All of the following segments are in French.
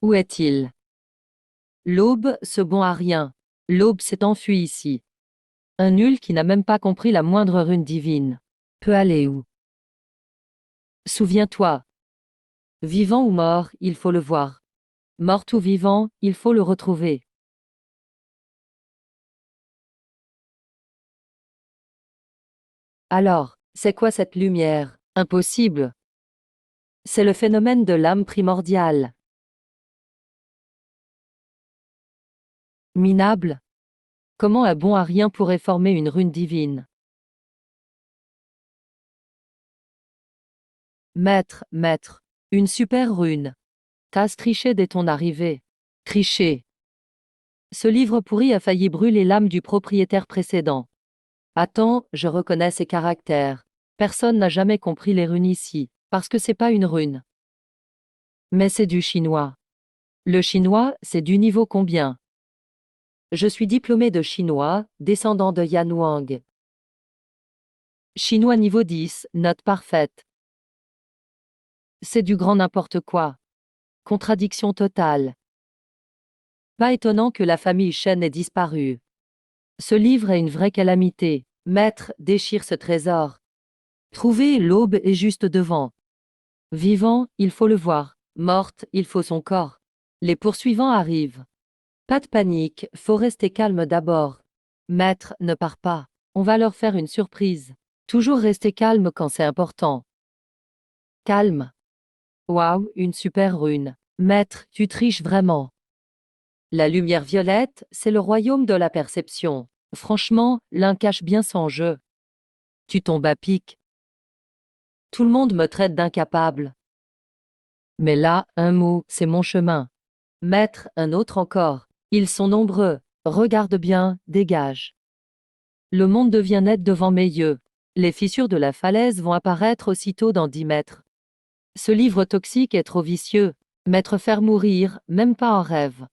Où est-il? L'aube, ce bon à rien. L'aube s'est enfuie ici. Un nul qui n'a même pas compris la moindre rune divine. Peut aller où? Souviens-toi. Vivant ou mort, il faut le voir. Mort ou vivant, il faut le retrouver. Alors, c'est quoi cette lumière? Impossible. C'est le phénomène de l'âme primordiale. Minable? Comment un bon à rien pourrait former une rune divine? Maître, maître. Une super rune. T'as triché dès ton arrivée. Triché. Ce livre pourri a failli brûler l'âme du propriétaire précédent. Attends, je reconnais ces caractères. Personne n'a jamais compris les runes ici, parce que c'est pas une rune. Mais c'est du chinois. Le chinois, c'est du niveau combien? Je suis diplômé de chinois, descendant de Yan Wang. Chinois niveau 10, note parfaite. C'est du grand n'importe quoi. Contradiction totale. Pas étonnant que la famille Chen ait disparu. Ce livre est une vraie calamité. Maître, déchire ce trésor. Trouver l'aube est juste devant. Vivant, il faut le voir. Morte, il faut son corps. Les poursuivants arrivent. Pas de panique, faut rester calme d'abord. Maître, ne pars pas. On va leur faire une surprise. Toujours rester calme quand c'est important. Calme. Waouh, une super rune. Maître, tu triches vraiment. La lumière violette, c'est le royaume de la perception. Franchement, l'un cache bien son jeu. Tu tombes à pic. Tout le monde me traite d'incapable. Mais là, un mot, c'est mon chemin. Maître, un autre encore. Ils sont nombreux. Regarde bien, dégage. Le monde devient net devant mes yeux. Les fissures de la falaise vont apparaître aussitôt dans 10 mètres. Ce livre toxique est trop vicieux. Maître faire mourir, même pas en rêve.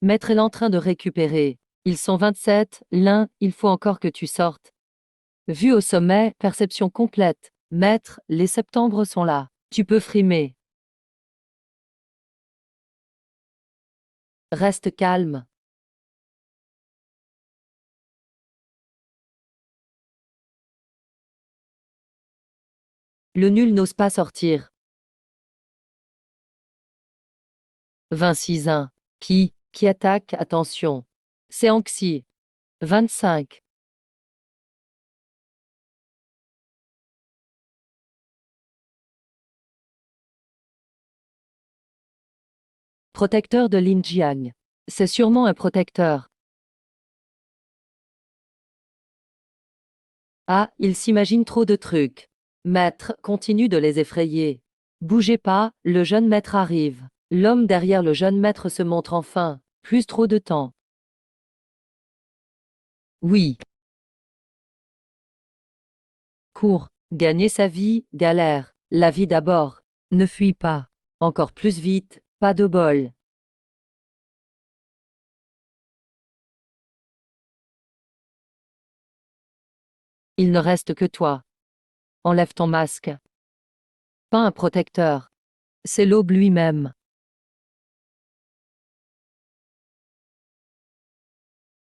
Maître est en train de récupérer. Ils sont 27, l'un, il faut encore que tu sortes. Vue au sommet, perception complète. Maître, les septembres sont là. Tu peux frimer. Reste calme. Le nul n'ose pas sortir. 26 Qui attaque, attention. C'est Anxi. 25. Protecteur de Lin Jiang. C'est sûrement un protecteur. Ah, il s'imagine trop de trucs. Maître, continue de les effrayer. Bougez pas, le jeune maître arrive. L'homme derrière le jeune maître se montre enfin. Plus trop de temps. Oui. Cours. Gagner sa vie, galère. La vie d'abord. Ne fuis pas. Encore plus vite, pas de bol. Il ne reste que toi. Enlève ton masque. Pas un protecteur. C'est l'aube lui-même.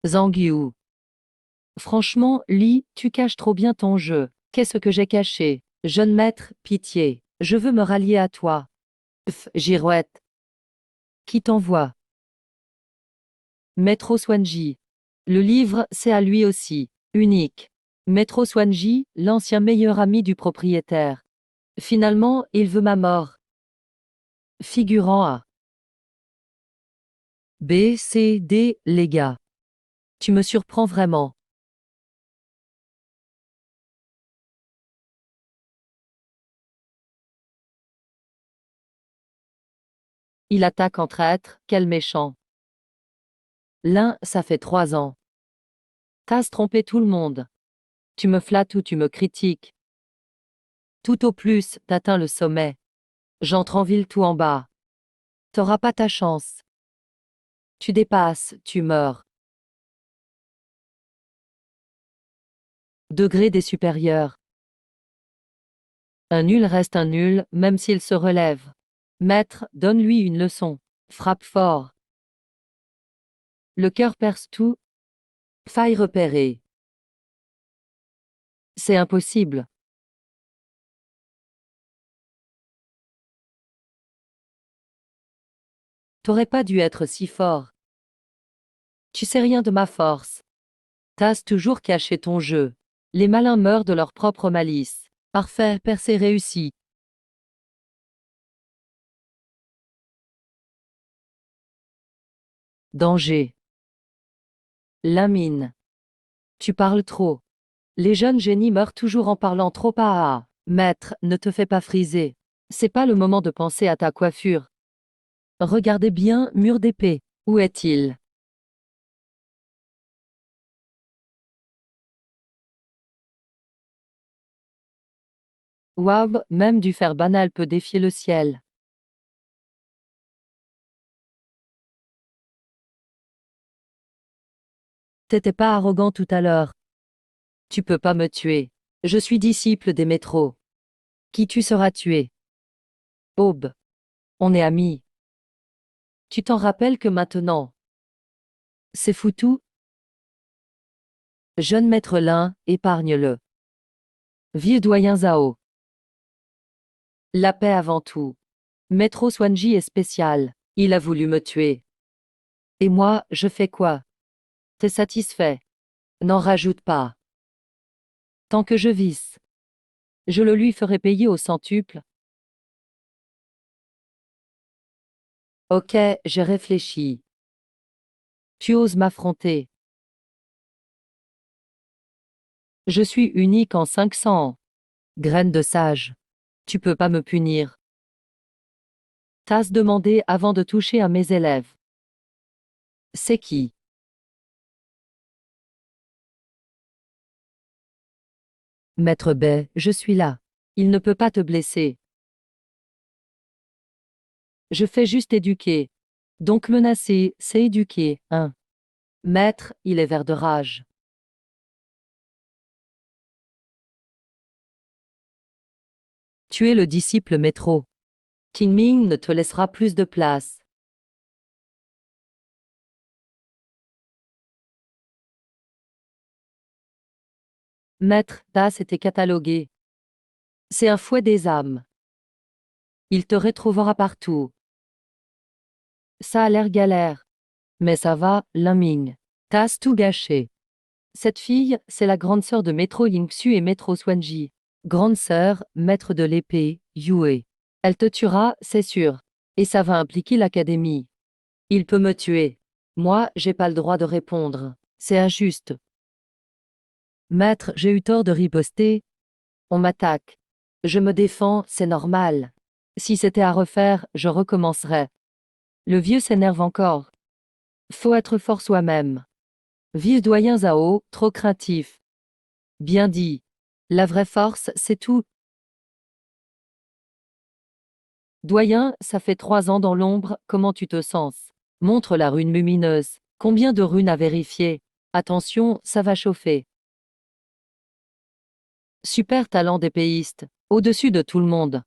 Zhang Yu. Franchement, Li, tu caches trop bien ton jeu. Qu'est-ce que j'ai caché? Jeune maître, pitié. Je veux me rallier à toi. Girouette. Qui t'envoie? Maître Swanji. Le livre, c'est à lui aussi. Unique. Maître Swanji, l'ancien meilleur ami du propriétaire. Finalement, il veut ma mort. Figurant A. B, C, D, les gars. Tu me surprends vraiment. Il attaque en traître, quel méchant. L'un, ça fait 3 ans. T'as trompé tout le monde. Tu me flattes ou tu me critiques. Tout au plus, t'atteins le sommet. J'entre en ville tout en bas. T'auras pas ta chance. Tu dépasses, tu meurs. Degré des supérieurs. Un nul reste un nul, même s'il se relève. Maître, donne-lui une leçon. Frappe fort. Le cœur perce tout. Faille repérée. C'est impossible. T'aurais pas dû être si fort. Tu sais rien de ma force. T'as toujours caché ton jeu. Les malins meurent de leur propre malice. Parfait, percé réussi. Danger. Lamine. Tu parles trop. Les jeunes génies meurent toujours en parlant trop. Ah, maître, ne te fais pas friser. C'est pas le moment de penser à ta coiffure. Regardez bien, mur d'épée. Où est-il? Waouh, même du fer banal peut défier le ciel. T'étais pas arrogant tout à l'heure. Tu peux pas me tuer. Je suis disciple des métros. Qui tu seras tué? Aube. On est amis. Tu t'en rappelles que maintenant? C'est foutu? Jeune maître Lin, épargne-le. Vieux doyen Zhao. La paix avant tout. Maître Swanji est spécial. Il a voulu me tuer. Et moi, je fais quoi? T'es satisfait? N'en rajoute pas. Tant que je visse. Je le lui ferai payer au centuple. Ok, j'ai réfléchi. Tu oses m'affronter. Je suis unique en 500 ans. Graine de sage. Tu peux pas me punir. T'as demandé avant de toucher à mes élèves. C'est qui? Maître Bay, je suis là. Il ne peut pas te blesser. Je fais juste éduquer. Donc menacer, c'est éduquer, hein. Maître, il est vert de rage. Tu es le disciple métro. Qin Ming ne te laissera plus de place. Maître, Das était catalogué. C'est un fouet des âmes. Il te retrouvera partout. Ça a l'air galère. Mais ça va, Liming. T'as tout gâché. Cette fille, c'est la grande sœur de Métro Yingxu et Métro Swanji. Grande sœur, maître de l'épée, Yue. Elle te tuera, c'est sûr. Et ça va impliquer l'académie. Il peut me tuer. Moi, j'ai pas le droit de répondre. C'est injuste. Maître, j'ai eu tort de riposter. On m'attaque. Je me défends, c'est normal. Si c'était à refaire, je recommencerais. Le vieux s'énerve encore. Faut être fort soi-même. Vive doyen Zhao, trop craintif. Bien dit. La vraie force, c'est tout. Doyen, ça fait 3 ans dans l'ombre, comment tu te sens? Montre la rune lumineuse. Combien de runes à vérifier? Attention, ça va chauffer. Super talent d'épéiste. Au-dessus de tout le monde.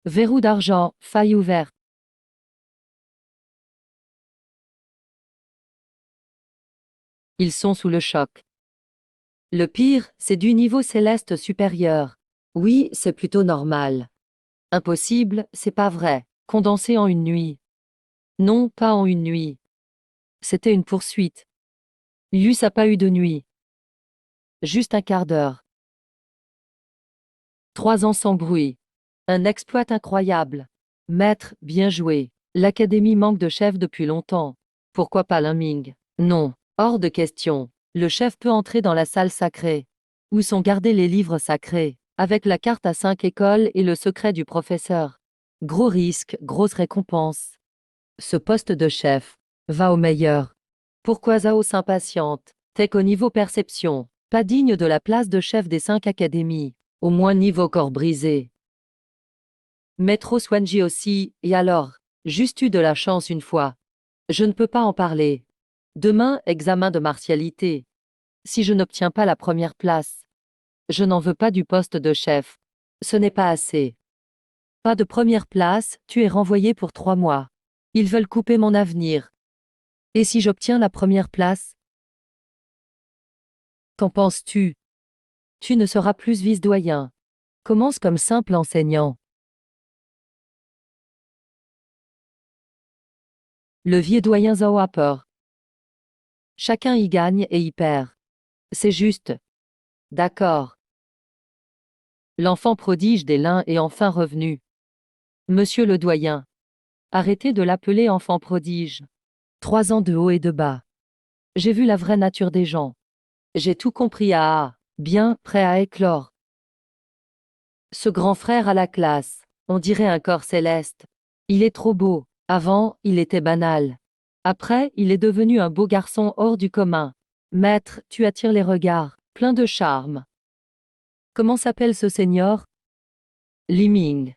Verrou d'argent, faille ouverte. Ils sont sous le choc. Le pire, c'est du niveau céleste supérieur. Oui, c'est plutôt normal. Impossible, c'est pas vrai. Condensé en une nuit. Non, pas en une nuit. C'était une poursuite. Lus a pas eu de nuit. Juste un quart d'heure. 3 ans sans bruit. Un exploit incroyable. Maître, bien joué. L'académie manque de chef depuis longtemps. Pourquoi pas Liming? Non, hors de question. Le chef peut entrer dans la salle sacrée. Où sont gardés les livres sacrés, avec la carte à 5 écoles et le secret du professeur. Gros risque, grosse récompense. Ce poste de chef va au meilleur. Pourquoi Zhao s'impatiente? T'es qu'au niveau perception, pas digne de la place de chef des 5 académies. Au moins niveau corps brisé. Maître Swanji aussi, et alors? Juste eu de la chance une fois. Je ne peux pas en parler. Demain, examen de martialité. Si je n'obtiens pas la première place, je n'en veux pas du poste de chef. Ce n'est pas assez. Pas de première place, tu es renvoyé pour 3 mois. Ils veulent couper mon avenir. Et si j'obtiens la première place? Qu'en penses-tu? Tu ne seras plus vice-doyen. Commence comme simple enseignant. Le vice-doyen Zhao a peur. Chacun y gagne et y perd. C'est juste. D'accord. L'enfant prodige des Lins est enfin revenu. Monsieur le doyen. Arrêtez de l'appeler enfant prodige. 3 ans de haut et de bas. J'ai vu la vraie nature des gens. J'ai tout compris bien, prêt à éclore. Ce grand frère à la classe, on dirait un corps céleste. Il est trop beau. Avant, il était banal. Après, il est devenu un beau garçon hors du commun. Maître, tu attires les regards, plein de charme. Comment s'appelle ce seigneur? Li Ming.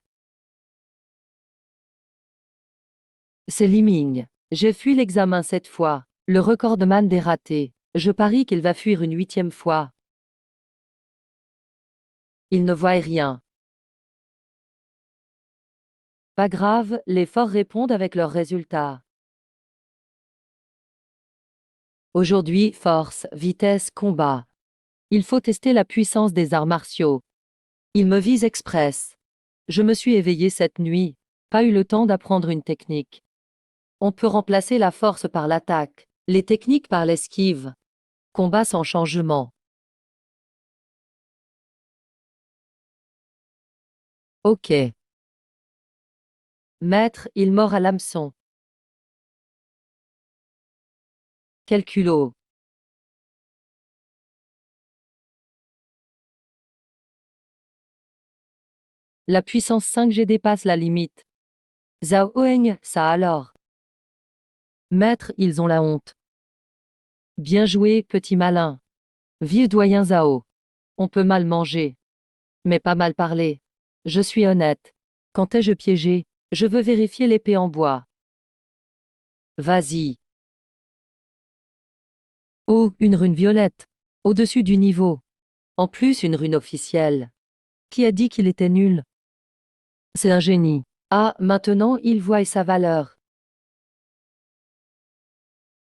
C'est Li Ming. J'ai fui l'examen 7 fois. Le recordman des ratés. Je parie qu'il va fuir une 8e fois. Il ne voit rien. Pas grave, les forts répondent avec leurs résultats. Aujourd'hui, force, vitesse, combat. Il faut tester la puissance des arts martiaux. Il me vise express. Je me suis éveillé cette nuit. Pas eu le temps d'apprendre une technique. On peut remplacer la force par l'attaque, les techniques par l'esquive. Combat sans changement. Ok. Maître, il mord à l'hameçon. Quel culot. La puissance 5G dépasse la limite. Zhao Heng, ça alors. Maître, ils ont la honte. Bien joué, petit malin. Vieux doyen Zhao. On peut mal manger. Mais pas mal parler. Je suis honnête. Quand ai-je piégé? Je veux vérifier l'épée en bois. Vas-y. Oh, une rune violette. Au-dessus du niveau. En plus, une rune officielle. Qui a dit qu'il était nul? C'est un génie. Ah, maintenant il voit sa valeur.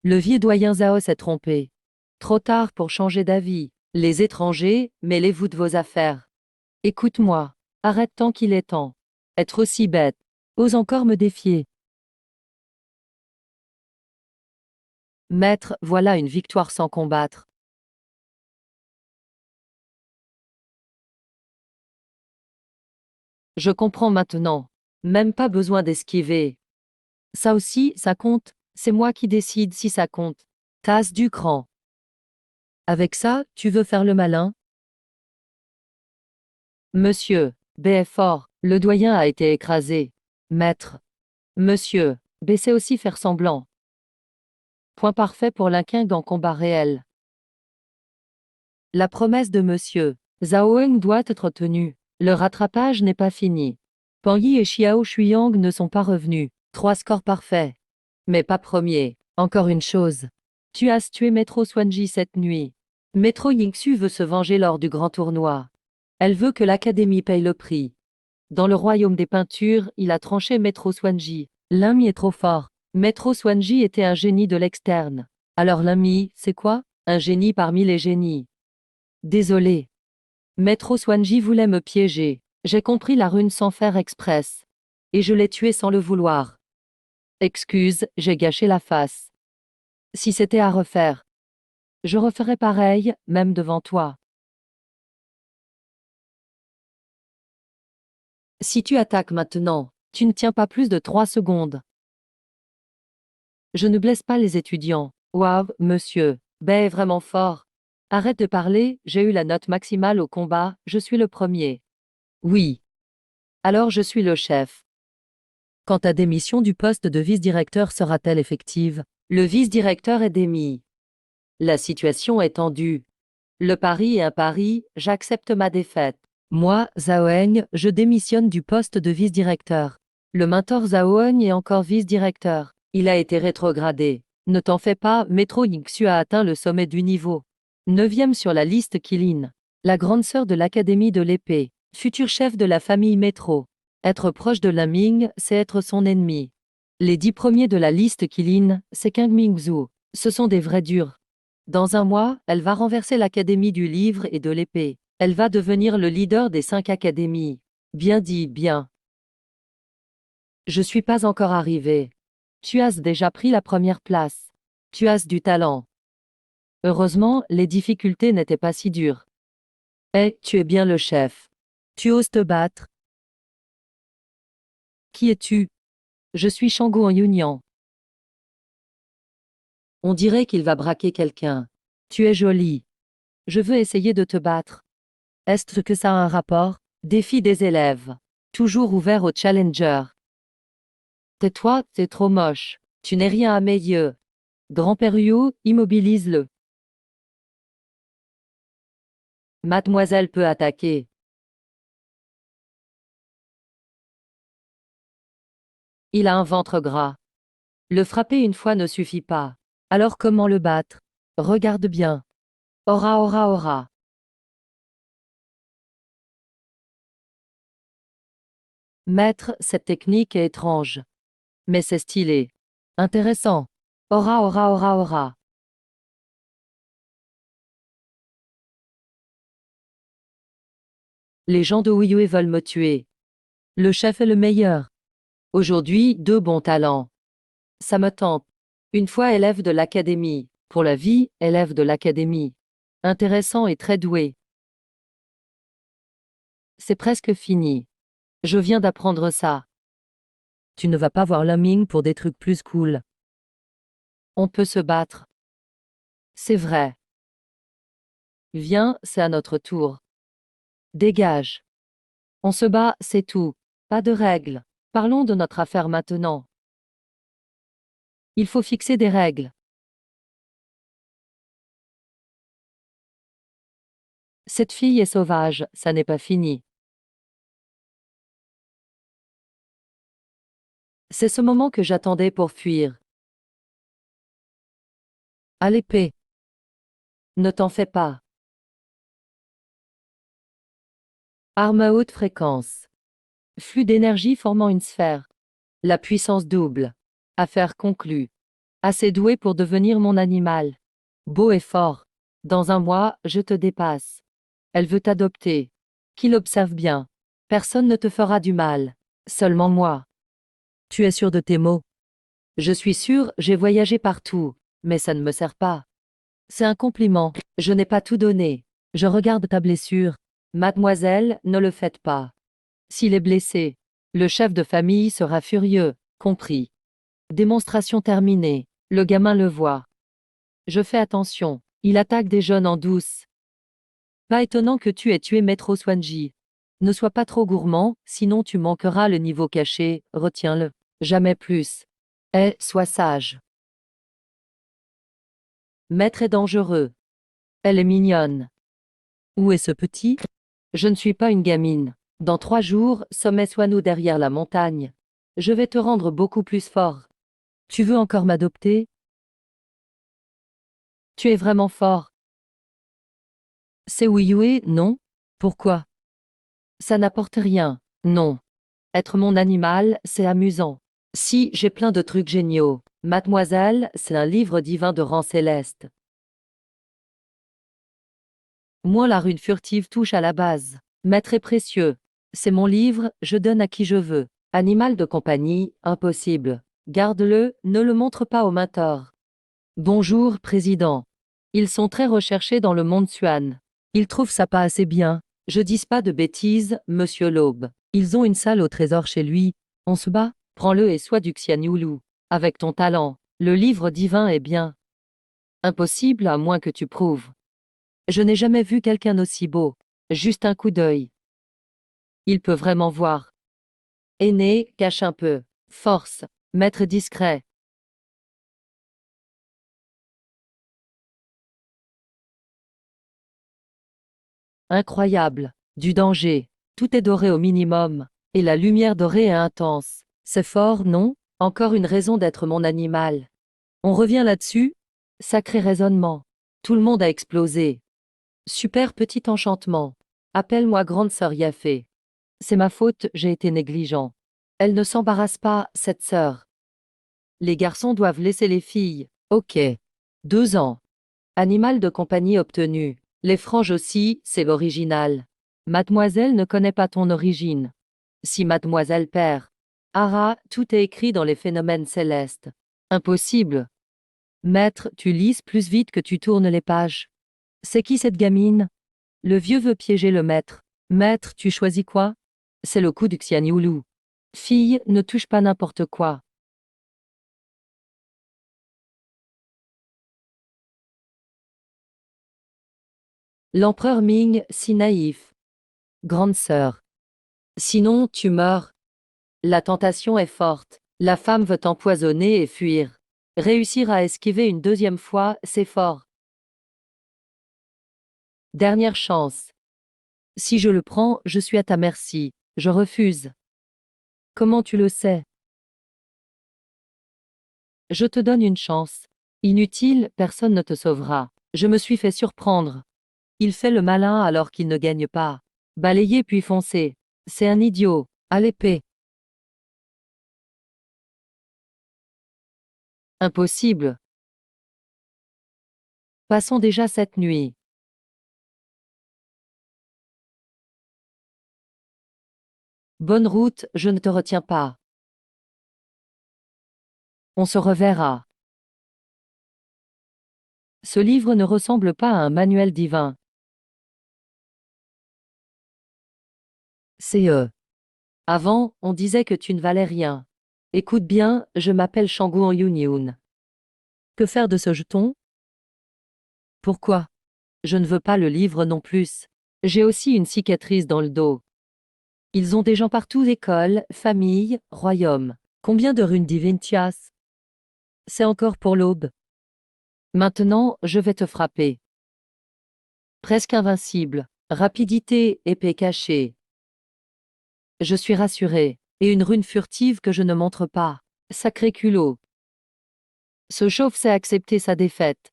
Le vieux doyen Zhao s'est trompé. Trop tard pour changer d'avis. Les étrangers, mêlez-vous de vos affaires. Écoute-moi. Arrête tant qu'il est temps. Être aussi bête. Ose encore me défier. Maître, voilà une victoire sans combattre. Je comprends maintenant. Même pas besoin d'esquiver. Ça aussi, ça compte. C'est moi qui décide si ça compte. Tasse du cran. Avec ça, tu veux faire le malin? Monsieur, B est fort. Le doyen a été écrasé. Maître. Monsieur, B sait aussi faire semblant. Point parfait pour l'Inking en combat réel. La promesse de Monsieur Zhao Heng doit être tenue. Le rattrapage n'est pas fini. Pan Yi et Xiao Shuiyang ne sont pas revenus. 3 scores parfaits. Mais pas premier. Encore une chose. Tu as tué Metro Swanji cette nuit. Metro Yingxu veut se venger lors du grand tournoi. Elle veut que l'Académie paye le prix. Dans le royaume des peintures, il a tranché Metro Swanji. L'ami est trop fort. Metro Swanji était un génie de l'externe. Alors l'ami, c'est quoi? Un génie parmi les génies. Désolé. Metro Swanji voulait me piéger. J'ai compris la rune sans faire express. Et je l'ai tué sans le vouloir. Excuse, j'ai gâché la face. Si c'était à refaire, je referais pareil, même devant toi. Si tu attaques maintenant, tu ne tiens pas plus de 3 secondes. Je ne blesse pas les étudiants. Waouh, monsieur, B est vraiment fort. Arrête de parler, j'ai eu la note maximale au combat, je suis le premier. Oui. Alors je suis le chef. Quand ta démission du poste de vice-directeur sera-t-elle effective? Le vice-directeur est démis. La situation est tendue. Le pari est un pari, j'accepte ma défaite. Moi, Zhao Heng, je démissionne du poste de vice-directeur. Le mentor Zhao Heng est encore vice-directeur. Il a été rétrogradé. Ne t'en fais pas, Metro Yingxu a atteint le sommet du niveau. 9e sur la liste Kilin. La grande sœur de l'Académie de l'épée. Futur chef de la famille Metro. Être proche de Laming, c'est être son ennemi. Les 10 premiers de la liste Qilin, c'est Kang Mingzhu. Ce sont des vrais durs. Dans un mois, elle va renverser l'Académie du livre et de l'épée. Elle va devenir le leader des 5 académies. Bien dit, bien. Je suis pas encore arrivé. Tu as déjà pris la première place. Tu as du talent. Heureusement, les difficultés n'étaient pas si dures. Eh, tu es bien le chef. Tu oses te battre? Qui es-tu? Je suis Shango en Yunyan. On dirait qu'il va braquer quelqu'un. Tu es jolie. Je veux essayer de te battre. Est-ce que ça a un rapport? Défi des élèves. Toujours ouvert aux challengers. Tais-toi, t'es trop moche. Tu n'es rien à mes yeux. Grand-père Yu, immobilise-le. Mademoiselle peut attaquer. Il a un ventre gras. Le frapper une fois ne suffit pas. Alors comment le battre? Regarde bien. Ora ora ora. Maître, cette technique est étrange. Mais c'est stylé. Intéressant. Ora ora ora ora. Les gens de Wiyue veulent me tuer. Le chef est le meilleur. Aujourd'hui, 2 bons talents. Ça me tente. Une fois élève de l'académie. Pour la vie, élève de l'académie. Intéressant et très doué. C'est presque fini. Je viens d'apprendre ça. Tu ne vas pas voir Laming pour des trucs plus cool. On peut se battre. C'est vrai. Viens, c'est à notre tour. Dégage. On se bat, c'est tout. Pas de règles. Parlons de notre affaire maintenant. Il faut fixer des règles. Cette fille est sauvage, ça n'est pas fini. C'est ce moment que j'attendais pour fuir. À l'épée. Ne t'en fais pas. Arme à haute fréquence. Flux d'énergie formant une sphère. La puissance double. Affaire conclue. Assez doué pour devenir mon animal. Beau et fort. Dans un mois, je te dépasse. Elle veut t'adopter. Qu'il observe bien. Personne ne te fera du mal. Seulement moi. Tu es sûr de tes mots? Je suis sûr, j'ai voyagé partout, mais ça ne me sert pas. C'est un compliment. Je n'ai pas tout donné. Je regarde ta blessure. Mademoiselle, ne le faites pas. S'il est blessé, le chef de famille sera furieux, compris. Démonstration terminée. Le gamin le voit. Je fais attention. Il attaque des jeunes en douce. Pas étonnant que tu aies tué Maître Swanji. Ne sois pas trop gourmand, sinon tu manqueras le niveau caché, retiens-le. Jamais plus. Eh, sois sage. Maître est dangereux. Elle est mignonne. Où est ce petit? Je ne suis pas une gamine. Dans 3 jours, sommet sois-nous derrière la montagne. Je vais te rendre beaucoup plus fort. Tu veux encore m'adopter? Tu es vraiment fort. C'est Wiyue, non? Pourquoi? Ça n'apporte rien, non. Être mon animal, c'est amusant. Si, j'ai plein de trucs géniaux. Mademoiselle, c'est un livre divin de rang céleste. Moi, la rune furtive touche à la base. Maître est précieux. C'est mon livre, je donne à qui je veux. Animal de compagnie, impossible. Garde-le, ne le montre pas au mentor. Bonjour, président. Ils sont très recherchés dans le monde Suan. Ils trouvent ça pas assez bien. Je dis pas de bêtises, monsieur l'Aube. Ils ont une salle au trésor chez lui. On se bat? Prends-le et sois du Xianyulu. Avec ton talent, le livre divin est bien. Impossible à moins que tu prouves. Je n'ai jamais vu quelqu'un d'aussi beau. Juste un coup d'œil. Il peut vraiment voir. Aîné, cache un peu. Force. Maître discret. Incroyable. Du danger. Tout est doré au minimum. Et la lumière dorée est intense. C'est fort, non? Encore une raison d'être mon animal. On revient là-dessus? Sacré raisonnement. Tout le monde a explosé. Super petit enchantement. Appelle-moi grande sœur Yafé. C'est ma faute, j'ai été négligent. Elle ne s'embarrasse pas, cette sœur. Les garçons doivent laisser les filles. Ok. 2 ans. Animal de compagnie obtenu. Les franges aussi, c'est l'original. Mademoiselle ne connaît pas ton origine. Si mademoiselle perd. Ara, tout est écrit dans les phénomènes célestes. Impossible. Maître, tu lises plus vite que tu tournes les pages. C'est qui cette gamine? Le vieux veut piéger le maître. Maître, tu choisis quoi? C'est le coup du Xianyulu. Fille, ne touche pas n'importe quoi. L'empereur Ming, si naïf. Grande sœur. Sinon, tu meurs. La tentation est forte. La femme veut t'empoisonner et fuir. Réussir à esquiver une deuxième fois, c'est fort. Dernière chance. Si je le prends, je suis à ta merci. Je refuse. Comment tu le sais? Je te donne une chance. Inutile, personne ne te sauvera. Je me suis fait surprendre. Il fait le malin alors qu'il ne gagne pas. Balayer puis foncer. C'est un idiot. À l'épée. Impossible. Passons déjà cette nuit. Bonne route, je ne te retiens pas. On se reverra. Ce livre ne ressemble pas à un manuel divin. C'est eux. Avant, on disait que tu ne valais rien. Écoute bien, je m'appelle Shanguan Yunyun. Que faire de ce jeton? Pourquoi? Je ne veux pas le livre non plus. J'ai aussi une cicatrice dans le dos. Ils ont des gens partout, école, famille, royaume. Combien de runes divines tu as? C'est encore pour l'aube. Maintenant, je vais te frapper. Presque invincible. Rapidité, épée cachée. Je suis rassuré. Et une rune furtive que je ne montre pas. Sacré culot. Ce chauve sait accepter sa défaite.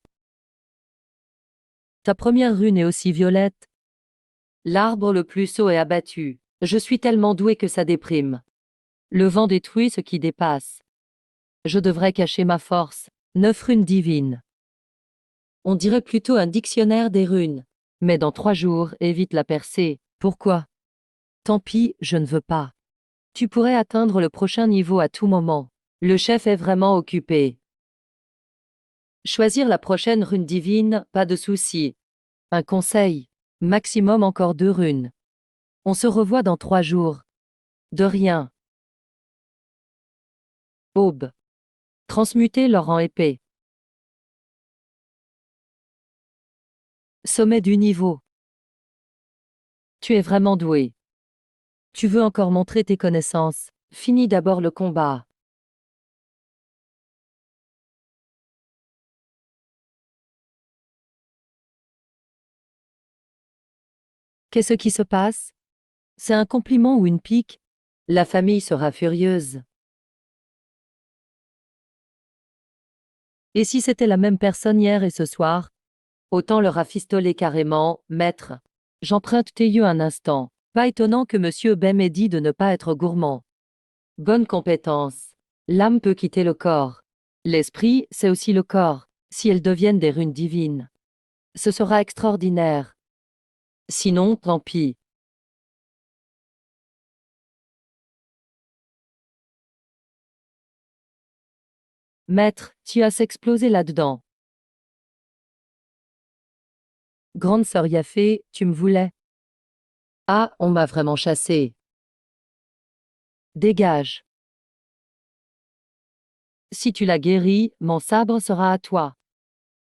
Ta première rune est aussi violette. L'arbre le plus haut est abattu. Je suis tellement doué que ça déprime. Le vent détruit ce qui dépasse. Je devrais cacher ma force. 9 runes divines. On dirait plutôt un dictionnaire des runes. Mais dans 3 jours, évite la percée. Pourquoi? Tant pis, je ne veux pas. Tu pourrais atteindre le prochain niveau à tout moment. Le chef est vraiment occupé. Choisir la prochaine rune divine, pas de souci. Un conseil. Maximum encore 2 runes. On se revoit dans 3 jours. De rien. Aube. Transmuter l'or en épée. Sommet du niveau. Tu es vraiment doué. Tu veux encore montrer tes connaissances. Finis d'abord le combat. Qu'est-ce qui se passe? C'est un compliment ou une pique? La famille sera furieuse. Et si c'était la même personne hier et ce soir? Autant le rafistoler carrément, maître. J'emprunte tes yeux un instant. Pas étonnant que monsieur Bem ait dit de ne pas être gourmand. Bonne compétence. L'âme peut quitter le corps. L'esprit, c'est aussi le corps, si elles deviennent des runes divines. Ce sera extraordinaire. Sinon, tant pis. Maître, tu as s'exploser là-dedans. Grande sœur Yafé, tu me voulais. Ah, on m'a vraiment chassé. Dégage. Si tu l'as guérie, mon sabre sera à toi.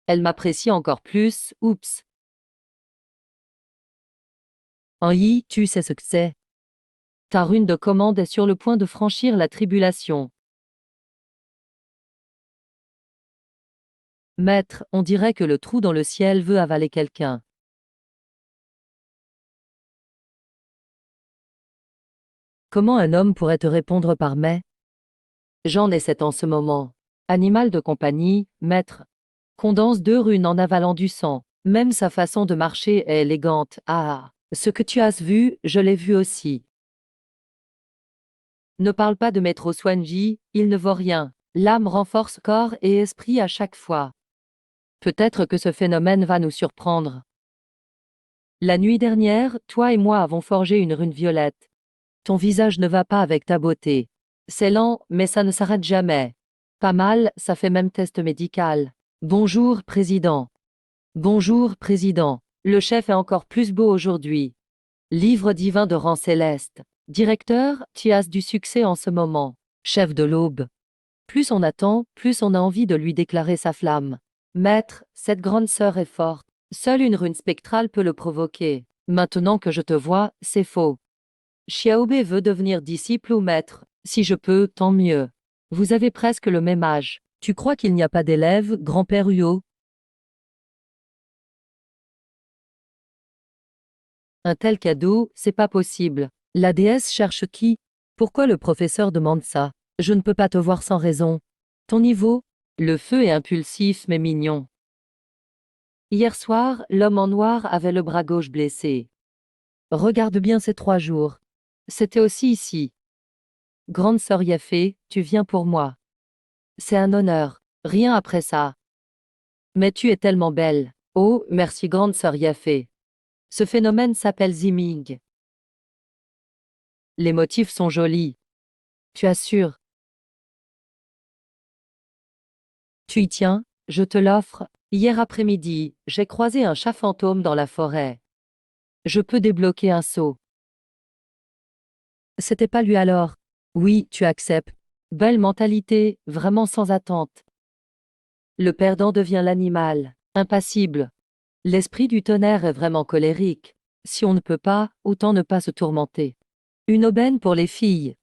Elle m'apprécie encore plus, oups. En yi, tu sais ce que c'est. Ta rune de commande est sur le point de franchir la tribulation. Maître, on dirait que le trou dans le ciel veut avaler quelqu'un. Comment un homme pourrait te répondre par mais? J'en ai 7 en ce moment. Animal de compagnie, maître. Condense 2 runes en avalant du sang. Même sa façon de marcher est élégante. Ah, ce que tu as vu, je l'ai vu aussi. Ne parle pas de Maître Swanji, il ne vaut rien. L'âme renforce corps et esprit à chaque fois. Peut-être que ce phénomène va nous surprendre. La nuit dernière, toi et moi avons forgé une rune violette. Ton visage ne va pas avec ta beauté. C'est lent, mais ça ne s'arrête jamais. Pas mal, ça fait même test médical. Bonjour, président. Bonjour, président. Le chef est encore plus beau aujourd'hui. Livre divin de rang céleste. Directeur, tu as du succès en ce moment. Chef de l'aube. Plus on attend, plus on a envie de lui déclarer sa flamme. Maître, cette grande sœur est forte. Seule une rune spectrale peut le provoquer. Maintenant que je te vois, c'est faux. Xiaobei veut devenir disciple ou maître. Si je peux, tant mieux. Vous avez presque le même âge. Tu crois qu'il n'y a pas d'élève, grand-père Huo? Un tel cadeau, c'est pas possible. La déesse cherche qui? Pourquoi le professeur demande ça? Je ne peux pas te voir sans raison. Ton niveau? Le feu est impulsif mais mignon. Hier soir, l'homme en noir avait le bras gauche blessé. Regarde bien ces 3 jours. C'était aussi ici. Grande sœur Yafé, tu viens pour moi. C'est un honneur. Rien après ça. Mais tu es tellement belle. Oh, merci grande sœur Yafé. Ce phénomène s'appelle Ziming. Les motifs sont jolis. Tu assures. Tu y tiens, je te l'offre. Hier après-midi, j'ai croisé un chat fantôme dans la forêt. Je peux débloquer un seau. C'était pas lui alors. Oui, tu acceptes. Belle mentalité, vraiment sans attente. Le perdant devient l'animal, impassible. L'esprit du tonnerre est vraiment colérique. Si on ne peut pas, autant ne pas se tourmenter. Une aubaine pour les filles.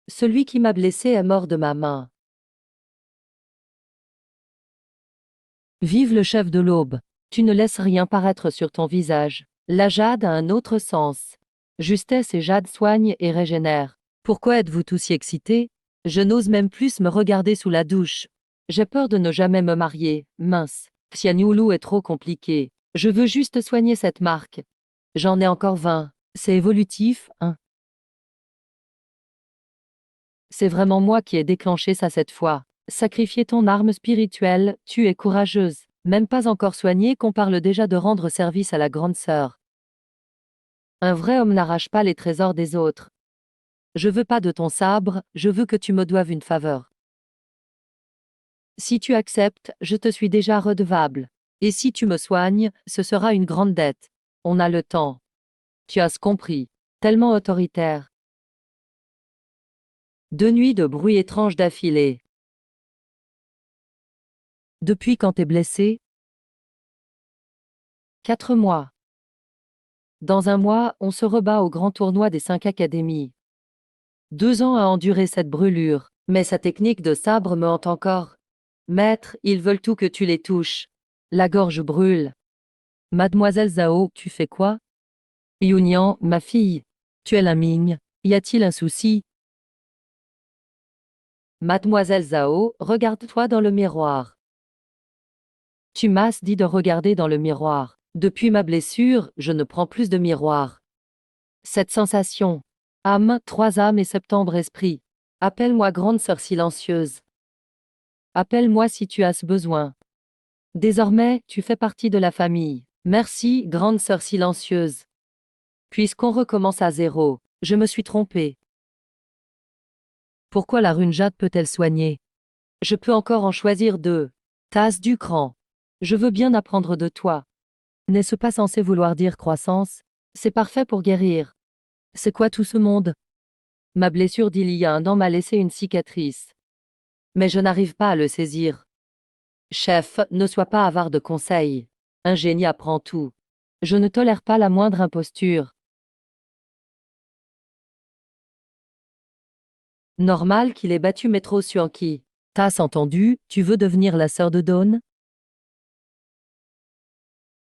Celui qui m'a blessé est mort de ma main. Vive le chef de l'aube. Tu ne laisses rien paraître sur ton visage. La jade a un autre sens. Justesse et jade soignent et régénèrent. Pourquoi êtes-vous tous si excités? Je n'ose même plus me regarder sous la douche. J'ai peur de ne jamais me marier, mince. Xianyulu est trop compliqué. Je veux juste soigner cette marque. J'en ai encore 20. C'est évolutif, hein? C'est vraiment moi qui ai déclenché ça cette fois. Sacrifier ton arme spirituelle, tu es courageuse. Même pas encore soignée qu'on parle déjà de rendre service à la grande sœur. Un vrai homme n'arrache pas les trésors des autres. Je veux pas de ton sabre, je veux que tu me doives une faveur. Si tu acceptes, je te suis déjà redevable. Et si tu me soignes, ce sera une grande dette. On a le temps. Tu as compris. Tellement autoritaire. 2 nuits de bruit étrange d'affilée. Depuis quand t'es blessé? 4 mois. Dans un mois, on se rebat au grand tournoi des 5 académies. 2 ans à endurer cette brûlure, mais sa technique de sabre me hante encore. Maître, ils veulent tout que tu les touches. La gorge brûle. Mademoiselle Zhao, tu fais quoi? Yunian, ma fille. Tu es la migne. Y a-t-il un souci? Mademoiselle Zhao, regarde-toi dans le miroir. Tu m'as dit de regarder dans le miroir. Depuis ma blessure, je ne prends plus de miroir. Cette sensation. Âme, 3 âmes et septembre esprit. Appelle-moi grande sœur silencieuse. Appelle-moi si tu as besoin. Désormais, tu fais partie de la famille. Merci, grande sœur silencieuse. Puisqu'on recommence à zéro, je me suis trompée. Pourquoi la rune jade peut-elle soigner? Je peux encore en choisir 2. Tasse du cran. Je veux bien apprendre de toi. N'est-ce pas censé vouloir dire croissance? C'est parfait pour guérir. C'est quoi tout ce monde? Ma blessure d'il y a un an m'a laissé une cicatrice. Mais je n'arrive pas à le saisir. Chef, ne sois pas avare de conseils. Un génie apprend tout. Je ne tolère pas la moindre imposture. Normal qu'il ait battu Métro Suanki. T'as entendu, tu veux devenir la sœur de Dawn?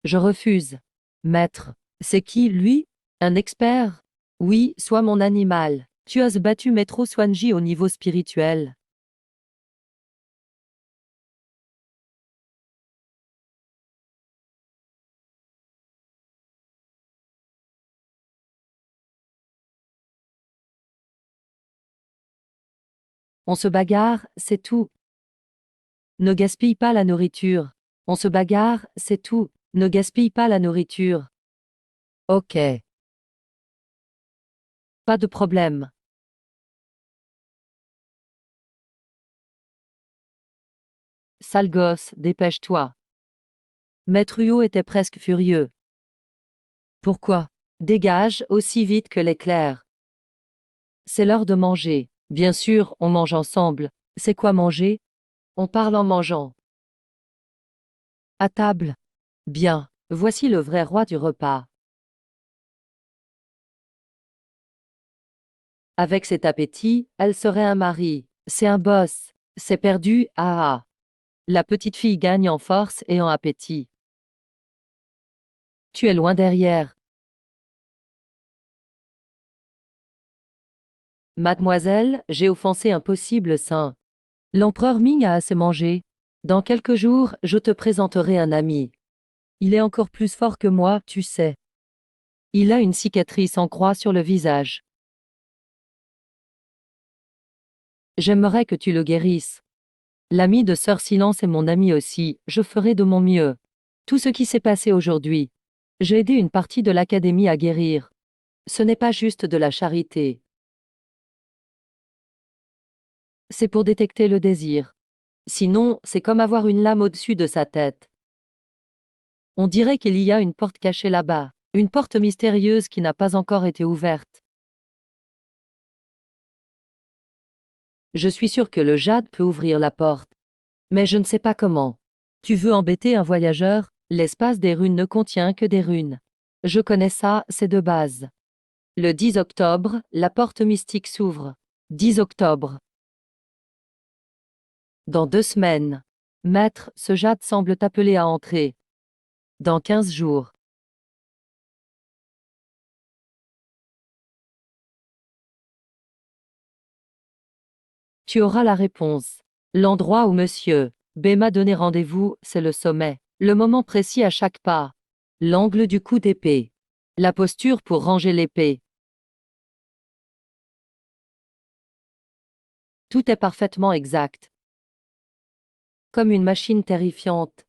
Je refuse. Maître. C'est qui, lui? Un expert? Oui, sois mon animal. Tu as battu Métro Swanji au niveau spirituel. On se bagarre, c'est tout. Ne gaspille pas la nourriture. On se bagarre, c'est tout. Ne gaspille pas la nourriture. Ok. Pas de problème. Sale gosse, dépêche-toi. Maître Huot était presque furieux. Pourquoi? Dégage aussi vite que l'éclair. C'est l'heure de manger. Bien sûr, on mange ensemble. C'est quoi manger? On parle en mangeant. À table. Bien, voici le vrai roi du repas. Avec cet appétit, elle serait un mari. C'est un boss. C'est perdu, ah ah. La petite fille gagne en force et en appétit. Tu es loin derrière. Mademoiselle, j'ai offensé un possible saint. L'empereur Ming a assez mangé. Dans quelques jours, je te présenterai un ami. Il est encore plus fort que moi, tu sais. Il a une cicatrice en croix sur le visage. J'aimerais que tu le guérisses. L'ami de Sœur Silence est mon ami aussi, je ferai de mon mieux. Tout ce qui s'est passé aujourd'hui. J'ai aidé une partie de l'académie à guérir. Ce n'est pas juste de la charité. C'est pour détecter le désir. Sinon, c'est comme avoir une lame au-dessus de sa tête. On dirait qu'il y a une porte cachée là-bas, une porte mystérieuse qui n'a pas encore été ouverte. Je suis sûr que le jade peut ouvrir la porte. Mais je ne sais pas comment. Tu veux embêter un voyageur? L'espace des runes ne contient que des runes. Je connais ça, c'est de base. Le 10 octobre, la porte mystique s'ouvre. 10 octobre. Dans 2 semaines. Maître, ce jade semble t'appeler à entrer. Dans 15 jours. Tu auras la réponse. L'endroit où Monsieur B m'a donné rendez-vous, c'est le sommet. Le moment précis à chaque pas. L'angle du coup d'épée. La posture pour ranger l'épée. Tout est parfaitement exact. Comme une machine terrifiante.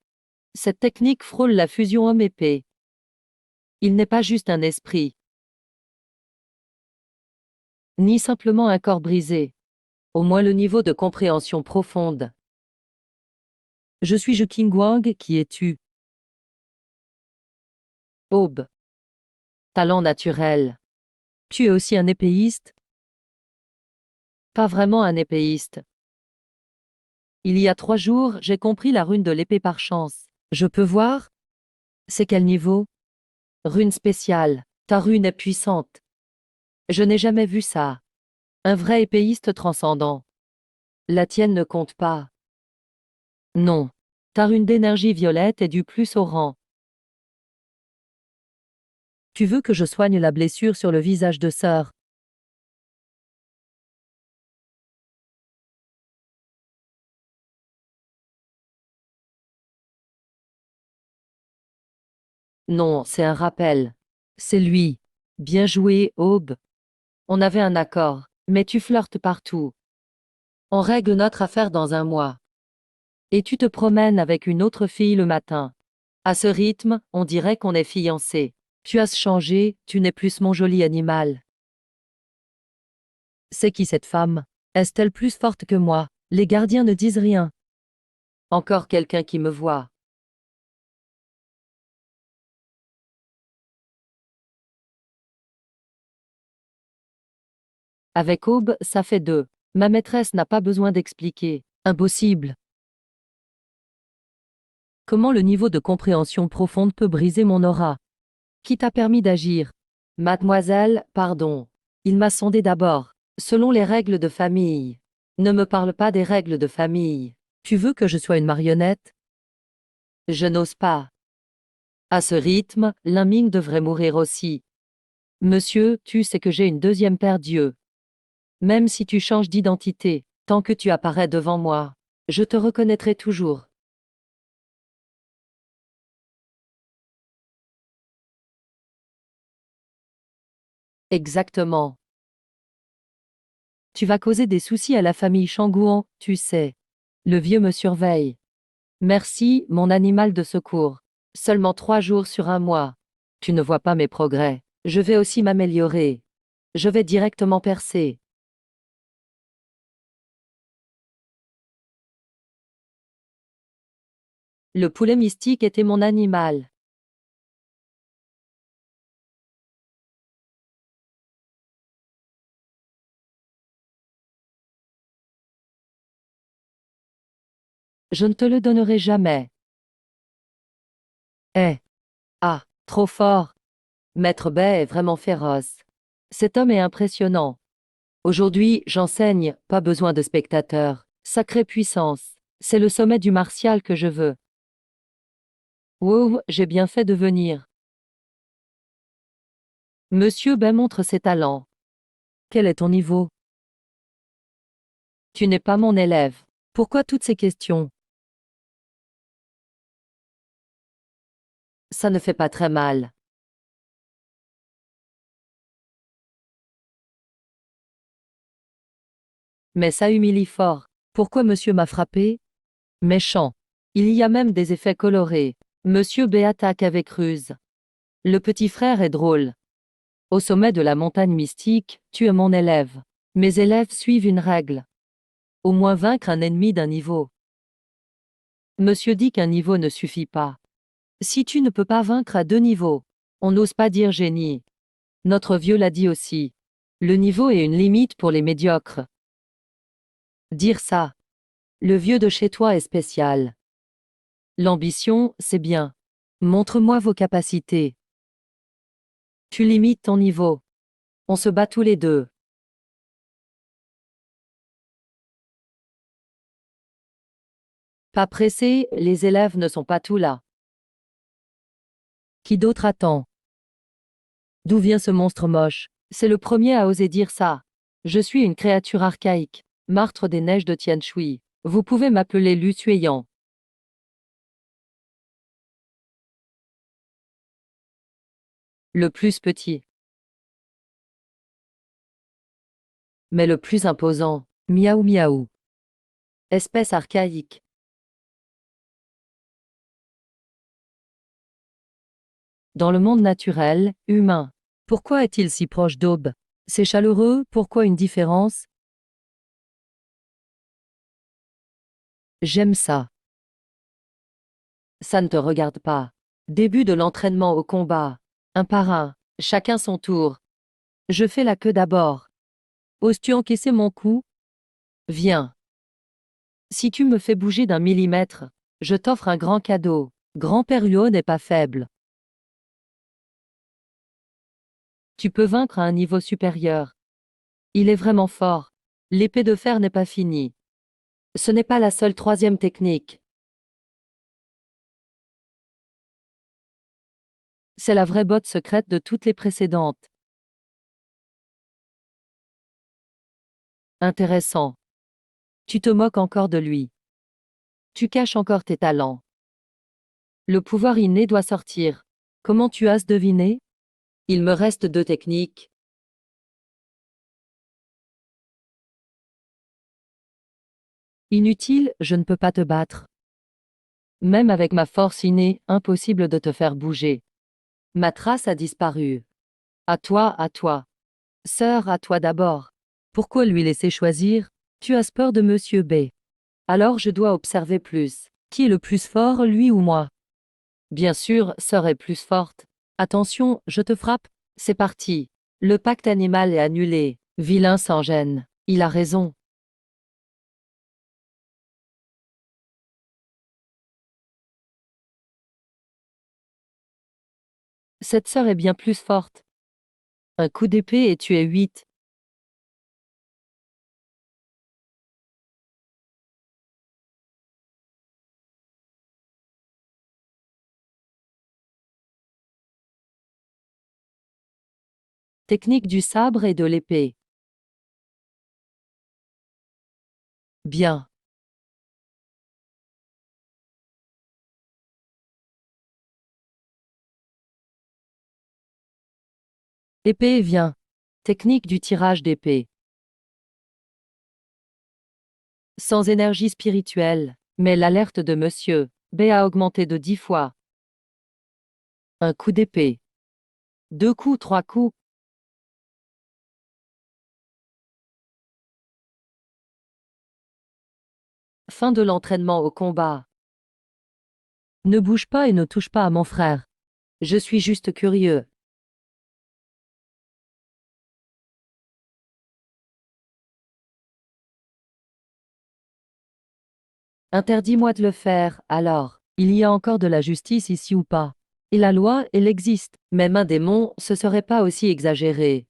Cette technique frôle la fusion homme-épée. Il n'est pas juste un esprit. Ni simplement un corps brisé. Au moins le niveau de compréhension profonde. Je suis Je Qingguang, qui es-tu? Aube. Talent naturel. Tu es aussi un épéiste? Pas vraiment un épéiste. Il y a 3 jours, j'ai compris la rune de l'épée par chance. Je peux voir? C'est quel niveau? Rune spéciale. Ta rune est puissante. Je n'ai jamais vu ça. Un vrai épéiste transcendant. La tienne ne compte pas. Non. Ta rune d'énergie violette est du plus au rang. Tu veux que je soigne la blessure sur le visage de Sœur? Non, c'est un rappel. C'est lui. Bien joué, Aube. On avait un accord, mais tu flirtes partout. On règle notre affaire dans un mois. Et tu te promènes avec une autre fille le matin. À ce rythme, on dirait qu'on est fiancés. Tu as changé, tu n'es plus mon joli animal. C'est qui cette femme? Est-elle plus forte que moi? Les gardiens ne disent rien. Encore quelqu'un qui me voit. Avec Aube, ça fait 2. Ma maîtresse n'a pas besoin d'expliquer. Impossible. Comment le niveau de compréhension profonde peut briser mon aura? Qui t'a permis d'agir? Mademoiselle, pardon. Il m'a sondé d'abord. Selon les règles de famille. Ne me parle pas des règles de famille. Tu veux que je sois une marionnette? Je n'ose pas. À ce rythme, Liming devrait mourir aussi. Monsieur, tu sais que j'ai une deuxième paire d'yeux. Même si tu changes d'identité, tant que tu apparais devant moi, je te reconnaîtrai toujours. Exactement. Tu vas causer des soucis à la famille Changouan, tu sais. Le vieux me surveille. Merci, mon animal de secours. Seulement 3 jours sur un mois. Tu ne vois pas mes progrès. Je vais aussi m'améliorer. Je vais directement percer. Le poulet mystique était mon animal. Je ne te le donnerai jamais. Eh. Ah, trop fort. Maître Bay est vraiment féroce. Cet homme est impressionnant. Aujourd'hui, j'enseigne, pas besoin de spectateurs. Sacrée puissance. C'est le sommet du martial que je veux. Wow, j'ai bien fait de venir. Monsieur Bay montre ses talents. Quel est ton niveau? Tu n'es pas mon élève. Pourquoi toutes ces questions? Ça ne fait pas très mal. Mais ça humilie fort. Pourquoi monsieur m'a frappé? Méchant. Il y a même des effets colorés. Monsieur B attaque avec ruse. Le petit frère est drôle. Au sommet de la montagne mystique, tu es mon élève. Mes élèves suivent une règle. Au moins vaincre un ennemi d'un niveau. Monsieur dit qu'un niveau ne suffit pas. Si tu ne peux pas vaincre à 2 niveaux, on n'ose pas dire génie. Notre vieux l'a dit aussi. Le niveau est une limite pour les médiocres. Dire ça. Le vieux de chez toi est spécial. L'ambition, c'est bien. Montre-moi vos capacités. Tu limites ton niveau. On se bat tous les deux. Pas pressé, les élèves ne sont pas tous là. Qui d'autre attend? D'où vient ce monstre moche? C'est le premier à oser dire ça. Je suis une créature archaïque, martre des neiges de Tianshui. Vous pouvez m'appeler Lu Suiyan. Le plus petit. Mais le plus imposant. Miaou miaou. Espèce archaïque. Dans le monde naturel, humain. Pourquoi est-il si proche d'Aube? C'est chaleureux, pourquoi une différence? J'aime ça. Ça ne te regarde pas. Début de l'entraînement au combat. Un par un. Chacun son tour. Je fais la queue d'abord. Oses-tu encaisser mon coup? Viens. Si tu me fais bouger d'un millimètre, je t'offre un grand cadeau. Grand-père Huo n'est pas faible. Tu peux vaincre à un niveau supérieur. Il est vraiment fort. L'épée de fer n'est pas finie. Ce n'est pas la seule troisième technique. C'est la vraie botte secrète de toutes les précédentes. Intéressant. Tu te moques encore de lui. Tu caches encore tes talents. Le pouvoir inné doit sortir. Comment tu as deviné? Il me reste 2 techniques. Inutile, je ne peux pas te battre. Même avec ma force innée, impossible de te faire bouger. Ma trace a disparu. À toi, à toi. Sœur, à toi d'abord. Pourquoi lui laisser choisir? Tu as peur de Monsieur B. Alors je dois observer plus. Qui est le plus fort, lui ou moi? Bien sûr, sœur est plus forte. Attention, je te frappe. C'est parti. Le pacte animal est annulé. Vilain sans gêne. Il a raison. Cette sœur est bien plus forte. Un coup d'épée et tu es 8. Technique du sabre et de l'épée. Bien. Épée, viens. Technique du tirage d'épée. Sans énergie spirituelle. Mais l'alerte de Monsieur B a augmenté de 10 fois. Un coup d'épée. 2 coups, 3 coups. Fin de l'entraînement au combat. Ne bouge pas et ne touche pas à mon frère. Je suis juste curieux. Interdis-moi de le faire, alors. Il y a encore de la justice ici ou pas? Et la loi, elle existe. Même un démon, ce serait pas aussi exagéré.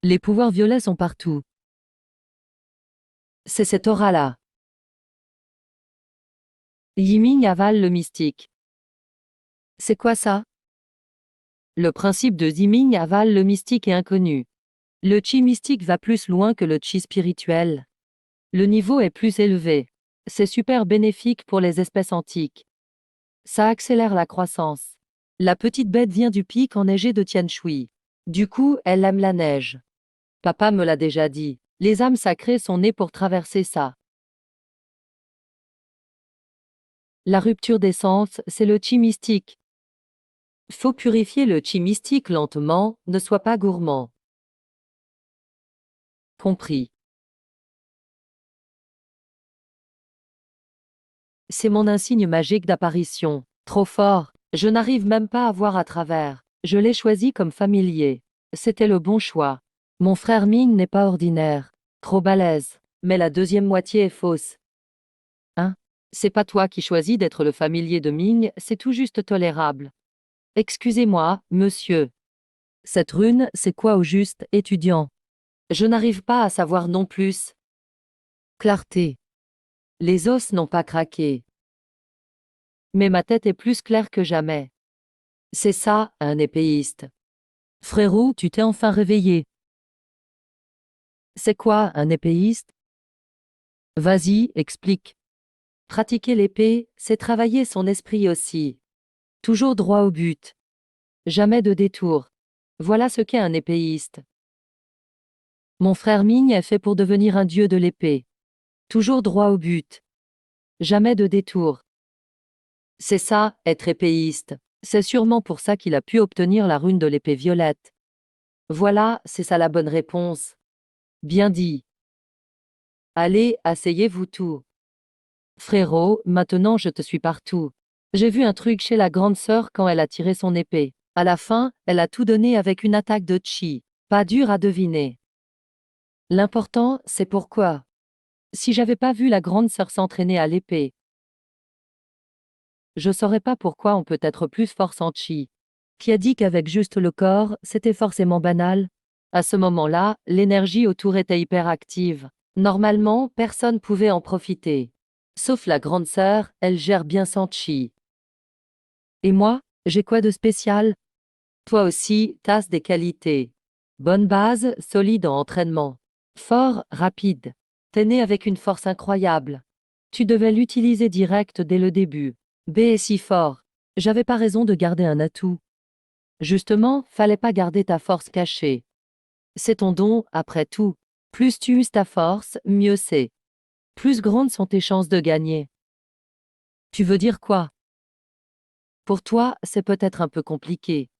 Les pouvoirs violets sont partout. C'est cette aura-là. Yiming avale le mystique. C'est quoi ça? Le principe de Yiming avale le mystique est inconnu. Le chi mystique va plus loin que le chi spirituel. Le niveau est plus élevé. C'est super bénéfique pour les espèces antiques. Ça accélère la croissance. La petite bête vient du pic enneigé de Tianshui. Du coup, elle aime la neige. Papa me l'a déjà dit. Les âmes sacrées sont nées pour traverser ça. La rupture d'essence, c'est le chi mystique. Faut purifier le chi mystique lentement, ne sois pas gourmand. Compris. C'est mon insigne magique d'apparition. Trop fort. Je n'arrive même pas à voir à travers. Je l'ai choisi comme familier. C'était le bon choix. Mon frère Ming n'est pas ordinaire. Trop balèze. Mais la deuxième moitié est fausse. Hein? C'est pas toi qui choisis d'être le familier de Ming, c'est tout juste tolérable. Excusez-moi, monsieur. Cette rune, c'est quoi au juste, étudiant? Je n'arrive pas à savoir non plus. Clarté. Les os n'ont pas craqué. Mais ma tête est plus claire que jamais. C'est ça, un épéiste. Frérot, tu t'es enfin réveillé. C'est quoi, un épéiste? Vas-y, explique. Pratiquer l'épée, c'est travailler son esprit aussi. Toujours droit au but. Jamais de détour. Voilà ce qu'est un épéiste. Mon frère Ming est fait pour devenir un dieu de l'épée. Toujours droit au but. Jamais de détour. C'est ça, être épéiste. C'est sûrement pour ça qu'il a pu obtenir la rune de l'épée violette. Voilà, c'est ça la bonne réponse. Bien dit. Allez, asseyez-vous tout. Frérot, maintenant je te suis partout. J'ai vu un truc chez la grande sœur quand elle a tiré son épée. À la fin, elle a tout donné avec une attaque de chi. Pas dur à deviner. L'important, c'est pourquoi. Si j'avais pas vu la grande sœur s'entraîner à l'épée, je saurais pas pourquoi on peut être plus fort sans chi. Qui a dit qu'avec juste le corps, c'était forcément banal? À ce moment-là, l'énergie autour était hyperactive. Normalement, personne pouvait en profiter. Sauf la grande sœur, elle gère bien sans chi. Et moi, j'ai quoi de spécial? Toi aussi, t'as des qualités. Bonne base, solide en entraînement. Fort, rapide. T'es né avec une force incroyable. Tu devais l'utiliser direct dès le début. B est si fort. J'avais pas raison de garder un atout. Justement, fallait pas garder ta force cachée. C'est ton don, après tout. Plus tu uses ta force, mieux c'est. Plus grandes sont tes chances de gagner. Tu veux dire quoi? Pour toi, c'est peut-être un peu compliqué.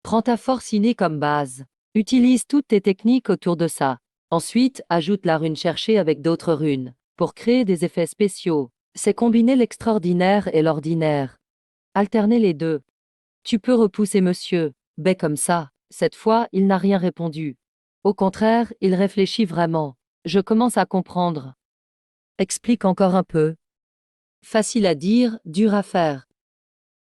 Prends ta force innée comme base. Utilise toutes tes techniques autour de ça. Ensuite, ajoute la rune cherchée avec d'autres runes. Pour créer des effets spéciaux. C'est combiner l'extraordinaire et l'ordinaire. Alterner les deux. Tu peux repousser monsieur B comme ça. Cette fois, il n'a rien répondu. Au contraire, il réfléchit vraiment. Je commence à comprendre. Explique encore un peu. Facile à dire, dur à faire.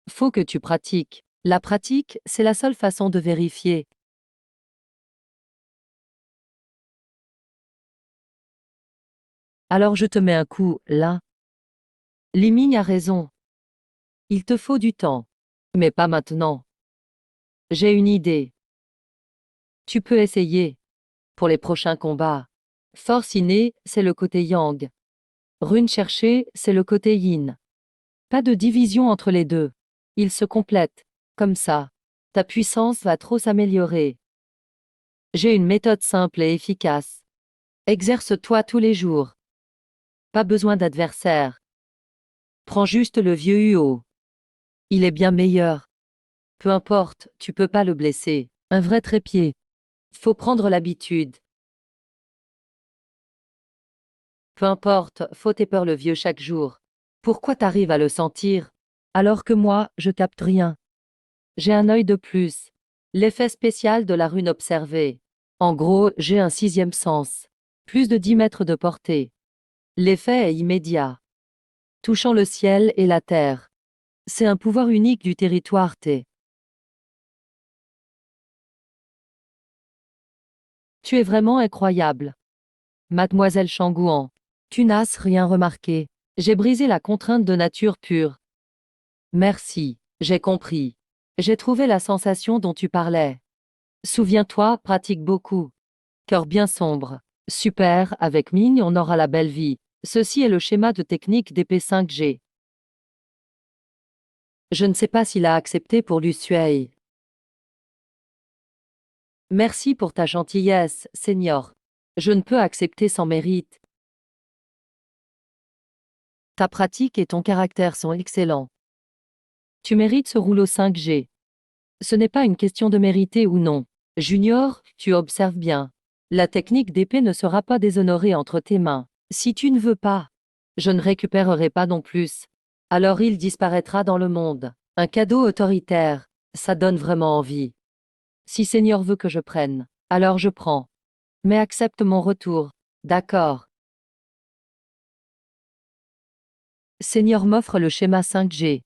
Faut que tu pratiques. La pratique, c'est la seule façon de vérifier. Alors je te mets un coup, là. Liming a raison. Il te faut du temps. Mais pas maintenant. J'ai une idée. Tu peux essayer. Pour les prochains combats. Force innée, c'est le côté yang. Rune cherchée, c'est le côté yin. Pas de division entre les deux. Ils se complètent. Comme ça. Ta puissance va trop s'améliorer. J'ai une méthode simple et efficace. Exerce-toi tous les jours. Pas besoin d'adversaire. Prends juste le vieux Huo. Il est bien meilleur. Peu importe, tu peux pas le blesser. Un vrai trépied. Faut prendre l'habitude. Peu importe, faut peur le vieux chaque jour. Pourquoi t'arrives à le sentir? Alors que moi, je capte rien. J'ai un œil de plus. L'effet spécial de la rune observée. En gros, j'ai un sixième sens. Plus de 10 mètres de portée. L'effet est immédiat. Touchant le ciel et la terre. C'est un pouvoir unique du territoire T. Tu es vraiment incroyable. Mademoiselle Changouan. Tu n'as rien remarqué. J'ai brisé la contrainte de nature pure. Merci, j'ai compris. J'ai trouvé la sensation dont tu parlais. Souviens-toi, pratique beaucoup. Cœur bien sombre. Super, avec Ming on aura la belle vie. Ceci est le schéma de technique d'épée 5G. Je ne sais pas s'il a accepté pour Lusuei. Merci pour ta gentillesse, Seigneur. Je ne peux accepter sans mérite. Ta pratique et ton caractère sont excellents. Tu mérites ce rouleau 5G. Ce n'est pas une question de mériter ou non. Junior, tu observes bien. La technique d'épée ne sera pas déshonorée entre tes mains. Si tu ne veux pas, je ne récupérerai pas non plus. Alors il disparaîtra dans le monde. Un cadeau autoritaire, ça donne vraiment envie. Si Seigneur veut que je prenne, alors je prends. Mais accepte mon retour. D'accord. Seigneur m'offre le schéma 5G.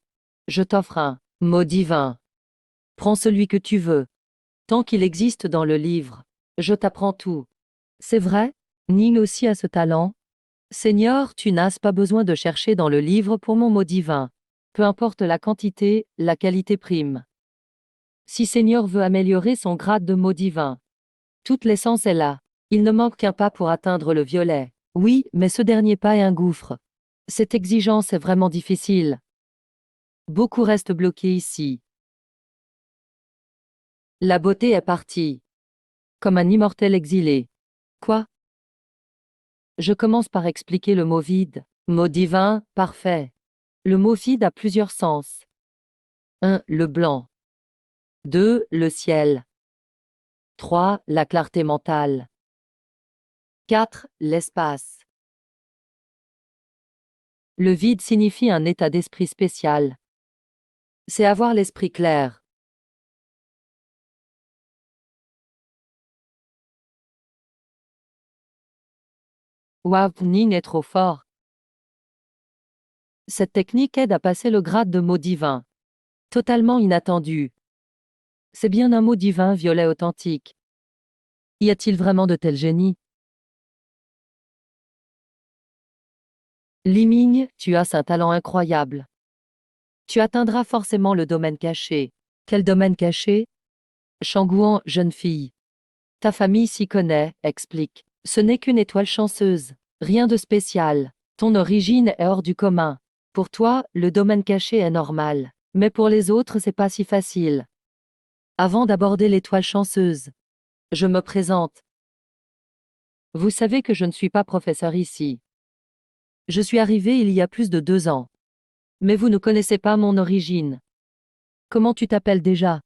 Je t'offre un mot divin. Prends celui que tu veux. Tant qu'il existe dans le livre, je t'apprends tout. C'est vrai? Ning aussi a ce talent. Seigneur, tu n'as pas besoin de chercher dans le livre pour mon mot divin. Peu importe la quantité, la qualité prime. Si Seigneur veut améliorer son grade de mot divin, toute l'essence est là. Il ne manque qu'un pas pour atteindre le violet. Oui, mais ce dernier pas est un gouffre. Cette exigence est vraiment difficile. Beaucoup restent bloqués ici. La beauté est partie. Comme un immortel exilé. Quoi? Je commence par expliquer le mot vide. Mot divin, parfait. Le mot vide a plusieurs sens. 1. Le blanc. 2. Le ciel. 3. La clarté mentale. 4. L'espace. Le vide signifie un état d'esprit spécial. C'est avoir l'esprit clair. Waouh, Ning est trop fort. Cette technique aide à passer le grade de mot divin. Totalement inattendu. C'est bien un mot divin violet authentique. Y a-t-il vraiment de tels génies? Liming, tu as un talent incroyable. Tu atteindras forcément le domaine caché. Quel domaine caché? Shangguan, jeune fille. Ta famille s'y connaît, explique. Ce n'est qu'une étoile chanceuse. Rien de spécial. Ton origine est hors du commun. Pour toi, le domaine caché est normal. Mais pour les autres, c'est pas si facile. Avant d'aborder l'étoile chanceuse, je me présente. Vous savez que je ne suis pas professeur ici. Je suis arrivé il y a plus de 2 ans. Mais vous ne connaissez pas mon origine. Comment tu t'appelles déjà?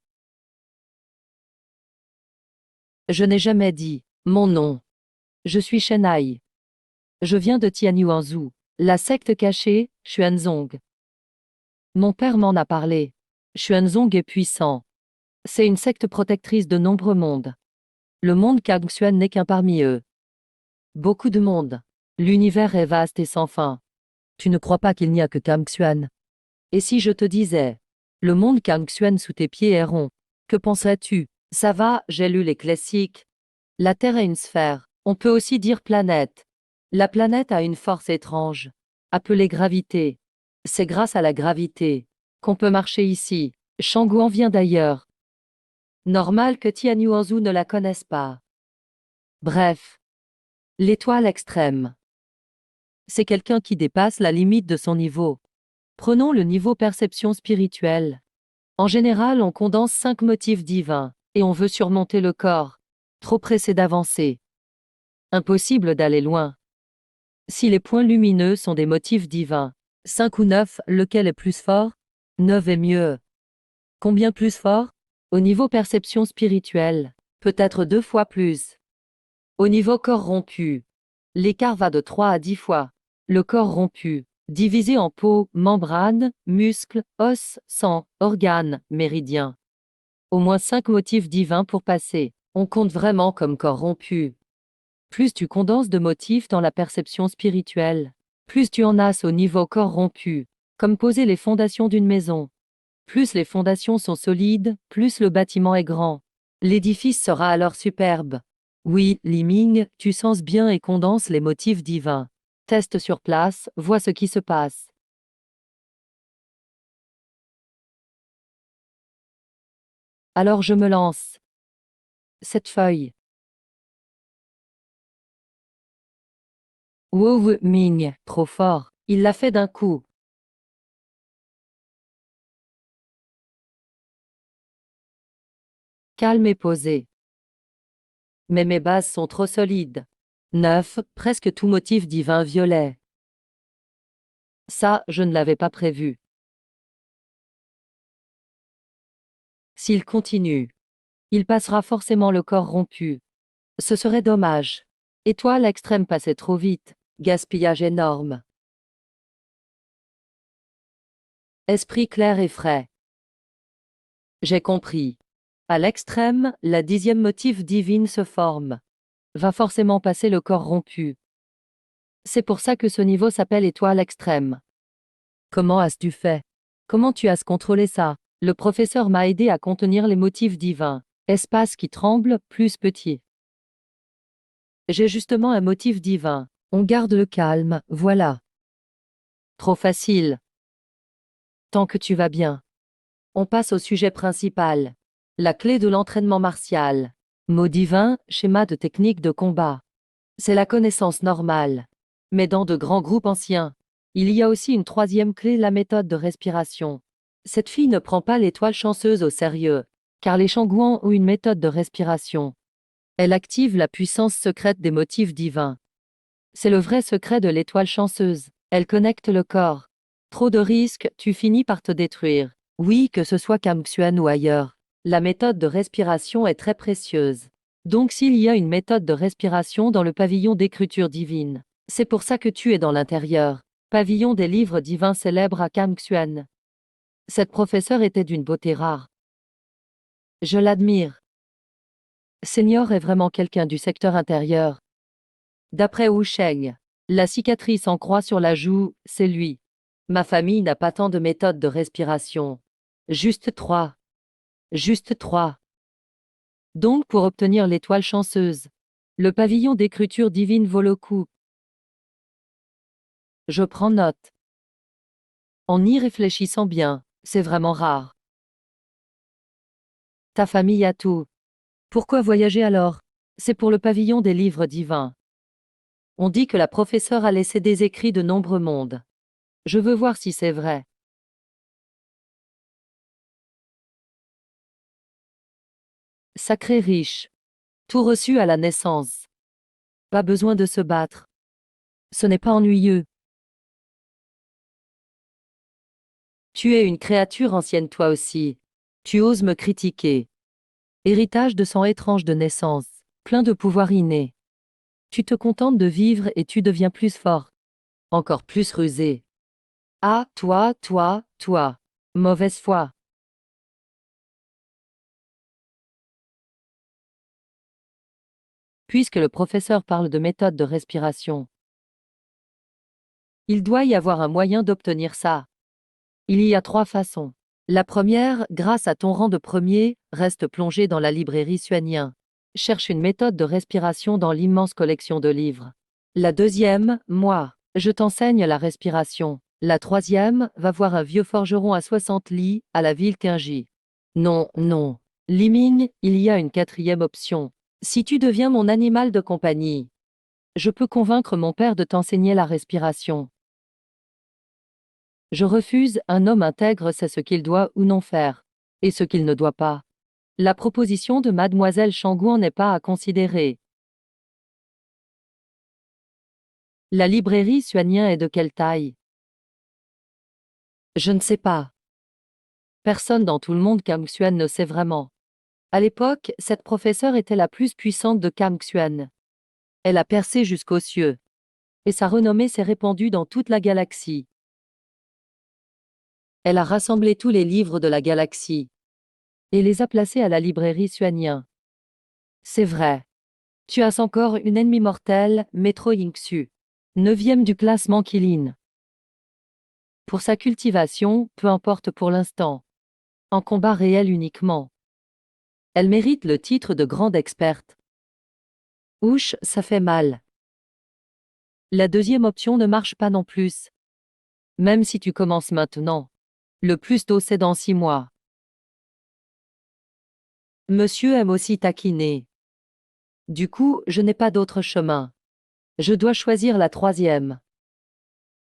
Je n'ai jamais dit mon nom. Je suis Shenai. Je viens de Tianyuanzhou, la secte cachée, Xuanzong. Mon père m'en a parlé. Xuanzong est puissant. C'est une secte protectrice de nombreux mondes. Le monde Kangxuan n'est qu'un parmi eux. Beaucoup de monde. L'univers est vaste et sans fin. Tu ne crois pas qu'il n'y a que Kangxuan? Et si je te disais, le monde Kangxuan sous tes pieds est rond, que penserais-tu? Ça va, j'ai lu les classiques. La Terre est une sphère. On peut aussi dire planète. La planète a une force étrange, appelée gravité. C'est grâce à la gravité qu'on peut marcher ici. Shangguan vient d'ailleurs. Normal que Tianyuanzhou ne la connaisse pas. Bref. L'étoile extrême. C'est quelqu'un qui dépasse la limite de son niveau. Prenons le niveau perception spirituelle. En général, on condense 5 motifs divins, et on veut surmonter le corps. Trop pressé d'avancer. Impossible d'aller loin. Si les points lumineux sont des motifs divins, 5 ou 9, lequel est plus fort? 9 est mieux. Combien plus fort? Au niveau perception spirituelle, peut-être 2 fois plus. Au niveau corps rompu, l'écart va de 3 à 10 fois. Le corps rompu, divisé en peau, membrane, muscles, os, sang, organes, méridiens. Au moins 5 motifs divins pour passer. On compte vraiment comme corps rompu. Plus tu condenses de motifs dans la perception spirituelle, plus tu en as au niveau corps rompu, comme poser les fondations d'une maison. Plus les fondations sont solides, plus le bâtiment est grand. L'édifice sera alors superbe. Oui, Liming, tu sens bien et condenses les motifs divins. Teste sur place, vois ce qui se passe. Alors je me lance. Cette feuille. Wow, Ming, trop fort. Il l'a fait d'un coup. Calme et posé. Mais mes bases sont trop solides. 9, presque tout motif divin violet. Ça, je ne l'avais pas prévu. S'il continue, il passera forcément le corps rompu. Ce serait dommage. Étoile extrême passait trop vite. Gaspillage énorme. Esprit clair et frais. J'ai compris. À l'extrême, la 10e motif divine se forme. Va forcément passer le corps rompu. C'est pour ça que ce niveau s'appelle étoile extrême. Comment as-tu fait? Comment tu as contrôlé ça? Le professeur m'a aidé à contenir les motifs divins. Espace qui tremble, plus petit. J'ai justement un motif divin. On garde le calme, voilà. Trop facile. Tant que tu vas bien. On passe au sujet principal. La clé de l'entraînement martial. Mot divin, schéma de technique de combat. C'est la connaissance normale. Mais dans de grands groupes anciens, il y a aussi une 3e clé, la méthode de respiration. Cette fille ne prend pas l'étoile chanceuse au sérieux, car les Shangguan ont une méthode de respiration. Elle active la puissance secrète des motifs divins. C'est le vrai secret de l'étoile chanceuse. Elle connecte le corps. Trop de risques, tu finis par te détruire. Oui, que ce soit Kamxuan ou ailleurs. La méthode de respiration est très précieuse. Donc s'il y a une méthode de respiration dans le pavillon d'écriture divine, c'est pour ça que tu es dans l'intérieur. Pavillon des livres divins célèbres à Kamxuan. Cette professeure était d'une beauté rare. Je l'admire. Senior est vraiment quelqu'un du secteur intérieur. D'après Wu Sheng, la cicatrice en croix sur la joue, c'est lui. Ma famille n'a pas tant de méthodes de respiration. Juste 3. Juste 3. Donc pour obtenir l'étoile chanceuse, le pavillon d'écriture divine vaut le coup. Je prends note. En y réfléchissant bien, c'est vraiment rare. Ta famille a tout. Pourquoi voyager alors? C'est pour le pavillon des livres divins. On dit que la professeure a laissé des écrits de nombreux mondes. Je veux voir si c'est vrai. Sacré riche. Tout reçu à la naissance. Pas besoin de se battre. Ce n'est pas ennuyeux. Tu es une créature ancienne toi aussi. Tu oses me critiquer. Héritage de sang étrange de naissance, plein de pouvoir inné. Tu te contentes de vivre et tu deviens plus fort. Encore plus rusé. Ah, toi, toi, toi. Mauvaise foi. Puisque le professeur parle de méthode de respiration, il doit y avoir un moyen d'obtenir ça. Il y a 3 façons. La première, grâce à ton rang de premier, reste plongé dans la librairie Suanien. Cherche une méthode de respiration dans l'immense collection de livres. La deuxième, moi, je t'enseigne la respiration. La troisième, va voir un vieux forgeron à 60 lits, à la ville Quingy. Non, non. Liming, il y a une 4e option. Si tu deviens mon animal de compagnie, je peux convaincre mon père de t'enseigner la respiration. Je refuse, un homme intègre sait ce qu'il doit ou non faire. et ce qu'il ne doit pas. La proposition de mademoiselle Changuan n'est pas à considérer. La librairie Xuanien est de quelle taille? Je ne sais pas. Personne dans tout le monde Kamxuan ne sait vraiment. À l'époque, cette professeure était la plus puissante de Kamxuan. Elle a percé jusqu'aux cieux. Et sa renommée s'est répandue dans toute la galaxie. Elle a rassemblé tous les livres de la galaxie et les a placés à la librairie Xuanien. C'est vrai. Tu as encore une ennemie mortelle, Metro Yingxu. 9e du classement Kilin. Pour sa cultivation, peu importe pour l'instant. En combat réel uniquement. Elle mérite le titre de grande experte. Ouch, ça fait mal. La deuxième option ne marche pas non plus. Même si tu commences maintenant. Le plus tôt c'est dans 6 mois. Monsieur aime aussi taquiner. Du coup, je n'ai pas d'autre chemin. Je dois choisir la 3e.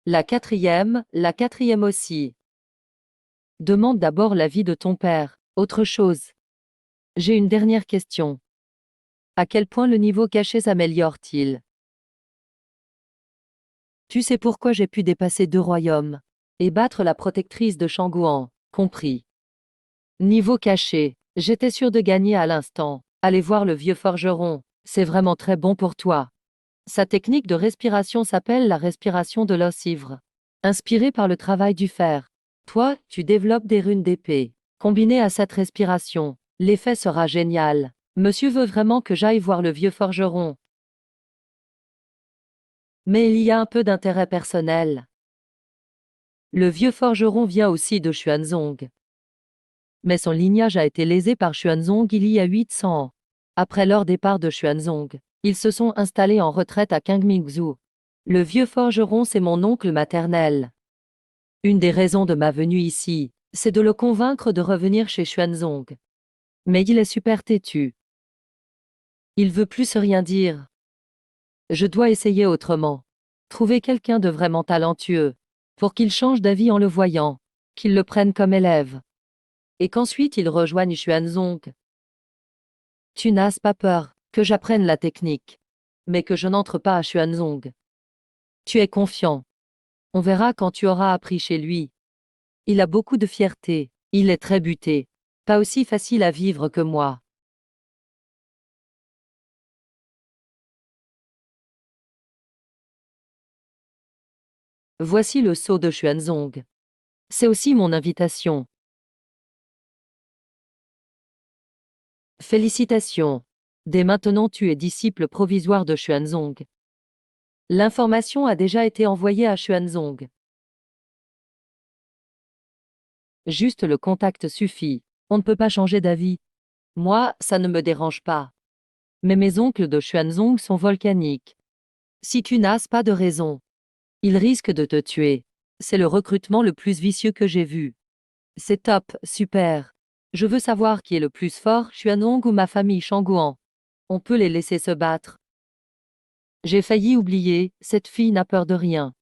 La 4e aussi. Demande d'abord l'avis de ton père. Autre chose. J'ai une dernière question. À quel point le niveau caché s'améliore-t-il? Tu sais pourquoi j'ai pu dépasser 2 royaumes et battre la protectrice de Shangguan, compris. Niveau caché, j'étais sûr de gagner à l'instant. Allez voir le vieux forgeron, c'est vraiment très bon pour toi. Sa technique de respiration s'appelle la respiration de l'os ivre. Inspirée par le travail du fer. Toi, tu développes des runes d'épée. Combinées à cette respiration, l'effet sera génial. Monsieur veut vraiment que j'aille voir le vieux forgeron. Mais il y a un peu d'intérêt personnel. Le vieux forgeron vient aussi de Xuanzong. Mais son lignage a été lésé par Xuanzong il y a 800 ans. Après leur départ de Xuanzong, ils se sont installés en retraite à Kangmingzhou. Le vieux forgeron, c'est mon oncle maternel. Une des raisons de ma venue ici, c'est de le convaincre de revenir chez Xuanzong. Mais il est super têtu. Il veut plus rien dire. Je dois essayer autrement. Trouver quelqu'un de vraiment talentueux, pour qu'il change d'avis en le voyant, qu'il le prenne comme élève. Et qu'ensuite il rejoigne Xuanzong. Tu n'as pas peur que j'apprenne la technique, mais que je n'entre pas à Xuanzong. Tu es confiant. On verra quand tu auras appris chez lui. Il a beaucoup de fierté, il est très buté. Pas aussi facile à vivre que moi. Voici le sceau de Xuanzong. C'est aussi mon invitation. Félicitations. Dès maintenant tu es disciple provisoire de Xuanzong. L'information a déjà été envoyée à Xuanzong. Juste le contact suffit. On ne peut pas changer d'avis. Moi, ça ne me dérange pas. Mais mes oncles de Xuanzong sont volcaniques. Si tu n'as pas de raison, ils risquent de te tuer. C'est le recrutement le plus vicieux que j'ai vu. C'est top, super. Je veux savoir qui est le plus fort, Xuanzong ou ma famille Shangguan. On peut les laisser se battre. J'ai failli oublier, cette fille n'a peur de rien.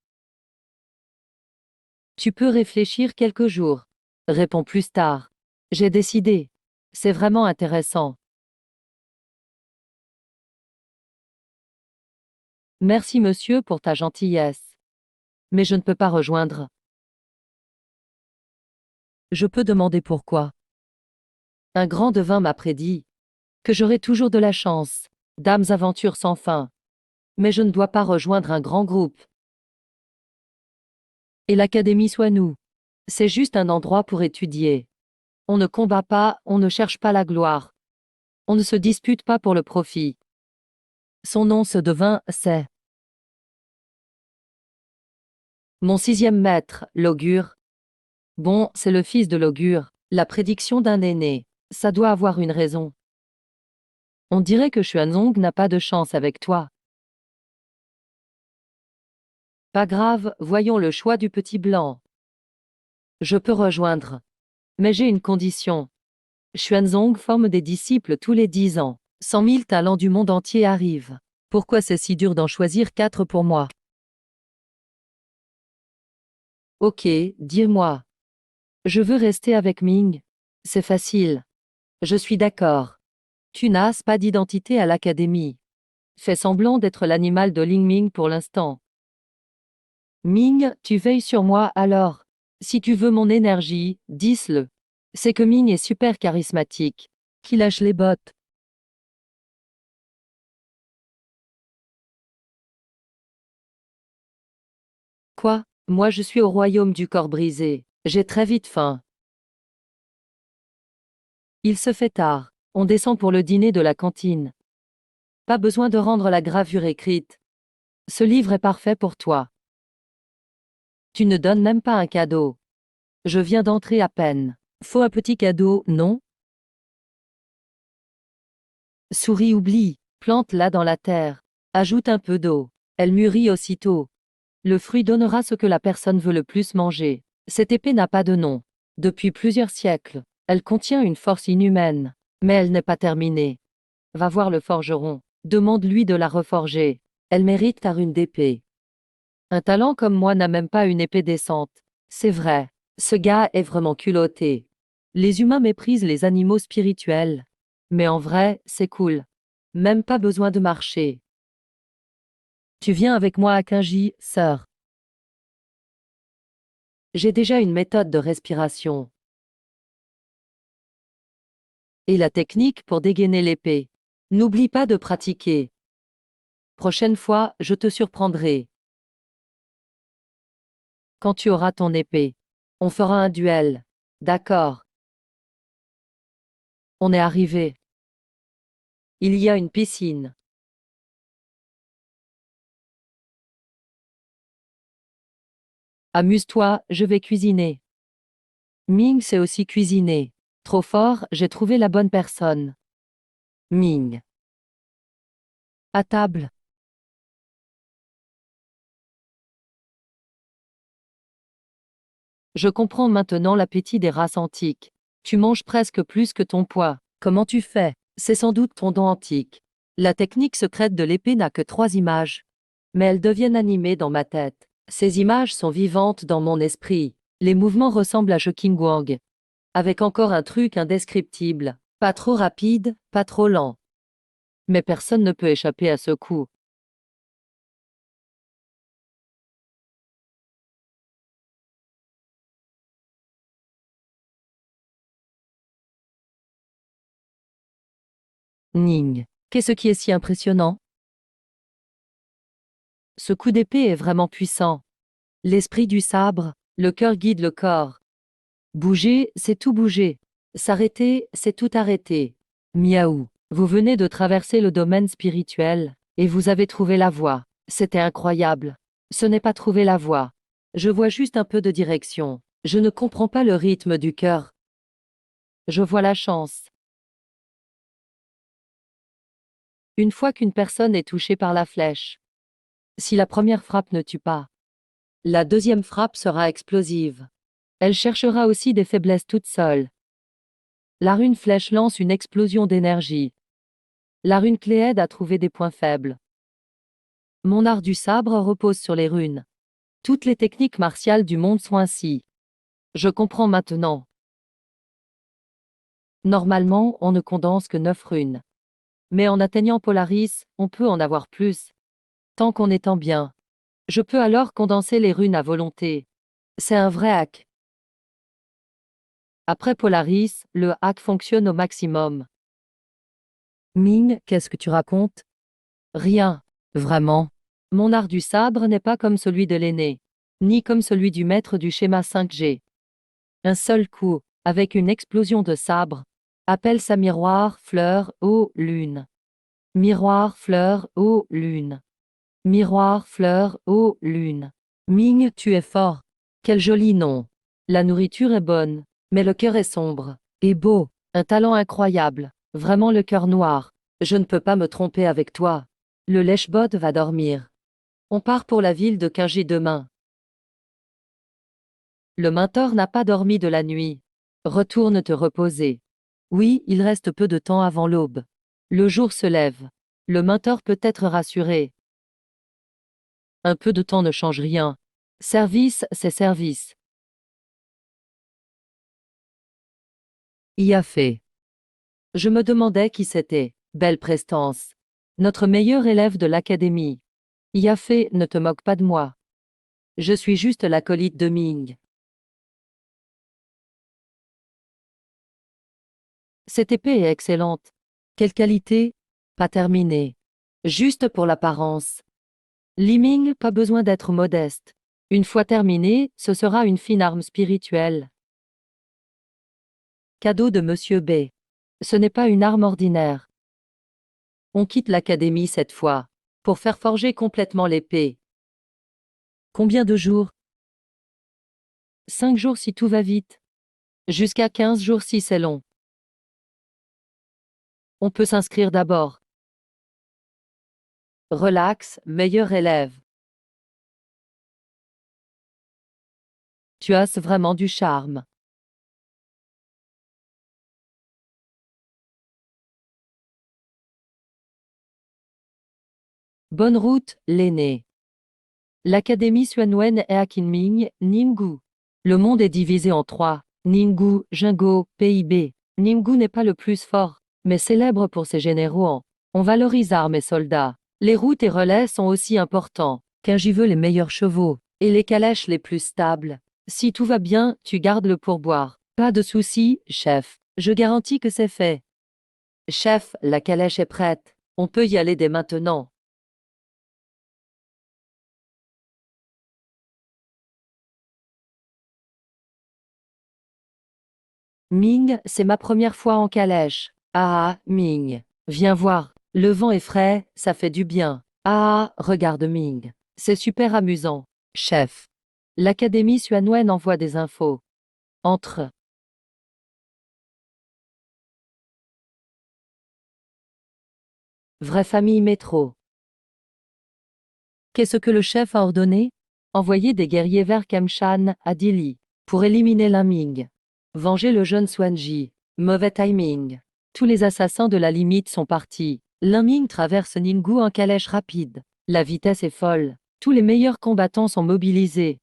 Tu peux réfléchir quelques jours. Réponds plus tard. J'ai décidé. C'est vraiment intéressant. Merci monsieur pour ta gentillesse. Mais je ne peux pas rejoindre. Je peux demander pourquoi. Un grand devin m'a prédit que j'aurai toujours de la chance, dames aventures sans fin. Mais je ne dois pas rejoindre un grand groupe. Et l'Académie Soinou. C'est juste un endroit pour étudier. On ne combat pas, on ne cherche pas la gloire. On ne se dispute pas pour le profit. Son nom ce devin, c'est mon 6e maître, l'augure. Bon, c'est le fils de l'augure, la prédiction d'un aîné. Ça doit avoir une raison. On dirait que Xuanzong n'a pas de chance avec toi. Pas grave, voyons le choix du petit blanc. Je peux rejoindre. Mais j'ai une condition. Xuanzong forme des disciples tous les 10 ans. 100 000 talents du monde entier arrivent. Pourquoi c'est si dur d'en choisir 4 pour moi? Ok, dis-moi. Je veux rester avec Ming. C'est facile. Je suis d'accord. Tu n'as pas d'identité à l'académie. Fais semblant d'être l'animal de Ling Ming pour l'instant. Ming, tu veilles sur moi alors. Si tu veux mon énergie, dis-le. C'est que Ming est super charismatique. Qui lâche les bottes. Quoi? Moi je suis au royaume du corps brisé. J'ai très vite faim. Il se fait tard. On descend pour le dîner de la cantine. Pas besoin de rendre la gravure écrite. Ce livre est parfait pour toi. Tu ne donnes même pas un cadeau. Je viens d'entrer à peine. Faut un petit cadeau, non? Souris oublie. Plante-la dans la terre. Ajoute un peu d'eau. Elle mûrit aussitôt. Le fruit donnera ce que la personne veut le plus manger. Cette épée n'a pas de nom. Depuis plusieurs siècles, elle contient une force inhumaine. Mais elle n'est pas terminée. Va voir le forgeron. Demande-lui de la reforger. Elle mérite ta rune d'épée. Un talent comme moi n'a même pas une épée décente. C'est vrai. Ce gars est vraiment culotté. Les humains méprisent les animaux spirituels. Mais en vrai, c'est cool. Même pas besoin de marcher. Tu viens avec moi à Kinji, sœur. J'ai déjà une méthode de respiration. Et la technique pour dégainer l'épée. N'oublie pas de pratiquer. Prochaine fois, je te surprendrai. Quand tu auras ton épée. On fera un duel. D'accord. On est arrivé. Il y a une piscine. Amuse-toi, je vais cuisiner. Ming sait aussi cuisiner. Trop fort, j'ai trouvé la bonne personne. Ming. À table. Je comprends maintenant l'appétit des races antiques. Tu manges presque plus que ton poids. Comment tu fais? C'est sans doute ton don antique. La technique secrète de l'épée n'a que 3 images. Mais elles deviennent animées dans ma tête. Ces images sont vivantes dans mon esprit. Les mouvements ressemblent à Wang. Avec encore un truc indescriptible. Pas trop rapide, pas trop lent. Mais personne ne peut échapper à ce coup. Ning. Qu'est-ce qui est si impressionnant? Ce coup d'épée est vraiment puissant. L'esprit du sabre, le cœur guide le corps. Bouger, c'est tout bouger. S'arrêter, c'est tout arrêter. Miaou. Vous venez de traverser le domaine spirituel, et vous avez trouvé la voie. C'était incroyable. Ce n'est pas trouver la voie. Je vois juste un peu de direction. Je ne comprends pas le rythme du cœur. Je vois la chance. Une fois qu'une personne est touchée par la flèche. Si la première frappe ne tue pas, la deuxième frappe sera explosive. Elle cherchera aussi des faiblesses toute seule. La rune flèche lance une explosion d'énergie. La rune clé aide à trouver des points faibles. Mon art du sabre repose sur les runes. Toutes les techniques martiales du monde sont ainsi. Je comprends maintenant. Normalement, on ne condense que 9 runes. Mais en atteignant Polaris, on peut en avoir plus. Tant qu'on est en bien. Je peux alors condenser les runes à volonté. C'est un vrai hack. Après Polaris, le hack fonctionne au maximum. Ming, qu'est-ce que tu racontes? Rien. Vraiment. Mon art du sabre n'est pas comme celui de l'aîné, ni comme celui du maître du schéma 5G. Un seul coup, avec une explosion de sabre. Appelle ça miroir, fleur, eau, lune. Miroir, fleur, eau, lune. Miroir, fleur, eau, lune. Ming, tu es fort. Quel joli nom. La nourriture est bonne, mais le cœur est sombre. Et beau. Un talent incroyable. Vraiment le cœur noir. Je ne peux pas me tromper avec toi. Le lèche-botte va dormir. On part pour la ville de Kinji demain. Le mentor n'a pas dormi de la nuit. Retourne te reposer. Oui, il reste peu de temps avant l'aube. Le jour se lève. Le mentor peut être rassuré. Un peu de temps ne change rien. Service, c'est service. Y a fait. Je me demandais qui c'était. Belle prestance. Notre meilleur élève de l'académie. Y a fait, ne te moque pas de moi. Je suis juste l'acolyte de Ming. Cette épée est excellente. Quelle qualité? Pas terminée. Juste pour l'apparence. Li Ming, pas besoin d'être modeste. Une fois terminée, ce sera une fine arme spirituelle. Cadeau de Monsieur B. Ce n'est pas une arme ordinaire. On quitte l'académie cette fois, pour faire forger complètement l'épée. Combien de jours? 5 jours si tout va vite. Jusqu'à 15 jours si c'est long. On peut s'inscrire d'abord. Relax, meilleur élève. Tu as vraiment du charme. Bonne route, l'aîné. L'Académie Xuanwen est à Kunming, Ninggu. Le monde est divisé en 3. Ninggu, Jingo, PIB. Ninggu n'est pas le plus fort, mais célèbre pour ses généraux en. On valorise armes et soldats. Les routes et relais sont aussi importants, car j'y veux les meilleurs chevaux, et les calèches les plus stables. Si tout va bien, tu gardes le pourboire. Pas de souci, chef. Je garantis que c'est fait. Chef, la calèche est prête. On peut y aller dès maintenant. Ming, c'est ma première fois en calèche. Ah, Ming. Viens voir. Le vent est frais, ça fait du bien. Ah, regarde Ming. C'est super amusant. Chef. L'Académie Xuanwen envoie des infos. Entre. Vraie famille métro. Qu'est-ce que le chef a ordonné? Envoyer des guerriers vers Kemshan, à Dili, pour éliminer Ming. Venger le jeune Swanji. Mauvais timing. Tous les assassins de la limite sont partis. Ming traverse Ninggu en calèche rapide. La vitesse est folle. Tous les meilleurs combattants sont mobilisés.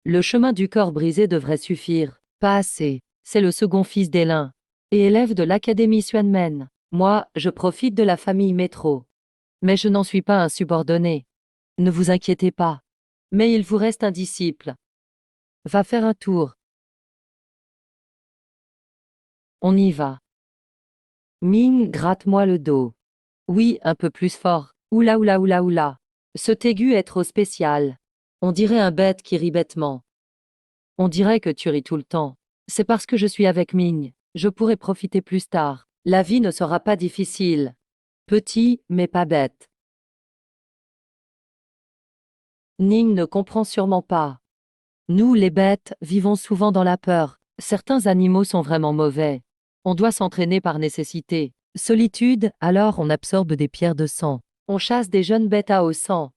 Le chemin du corps brisé devrait suffire. Pas assez. C'est le second fils d'Elin. Et élève de l'Académie Xuanmen. Moi, je profite de la famille métro. Mais je n'en suis pas un subordonné. Ne vous inquiétez pas. Mais il vous reste un disciple. Va faire un tour. On y va. Ming, gratte-moi le dos. Oui, un peu plus fort. Oula oula oula oula. Ce aigu est trop spécial. On dirait un bête qui rit bêtement. On dirait que tu ris tout le temps. C'est parce que je suis avec Ming. Je pourrai profiter plus tard. La vie ne sera pas difficile. Petit, mais pas bête. Ning ne comprend sûrement pas. Nous, les bêtes, vivons souvent dans la peur. Certains animaux sont vraiment mauvais. On doit s'entraîner par nécessité. Solitude, alors on absorbe des pierres de sang. On chasse des jeunes bêtes à haut sang.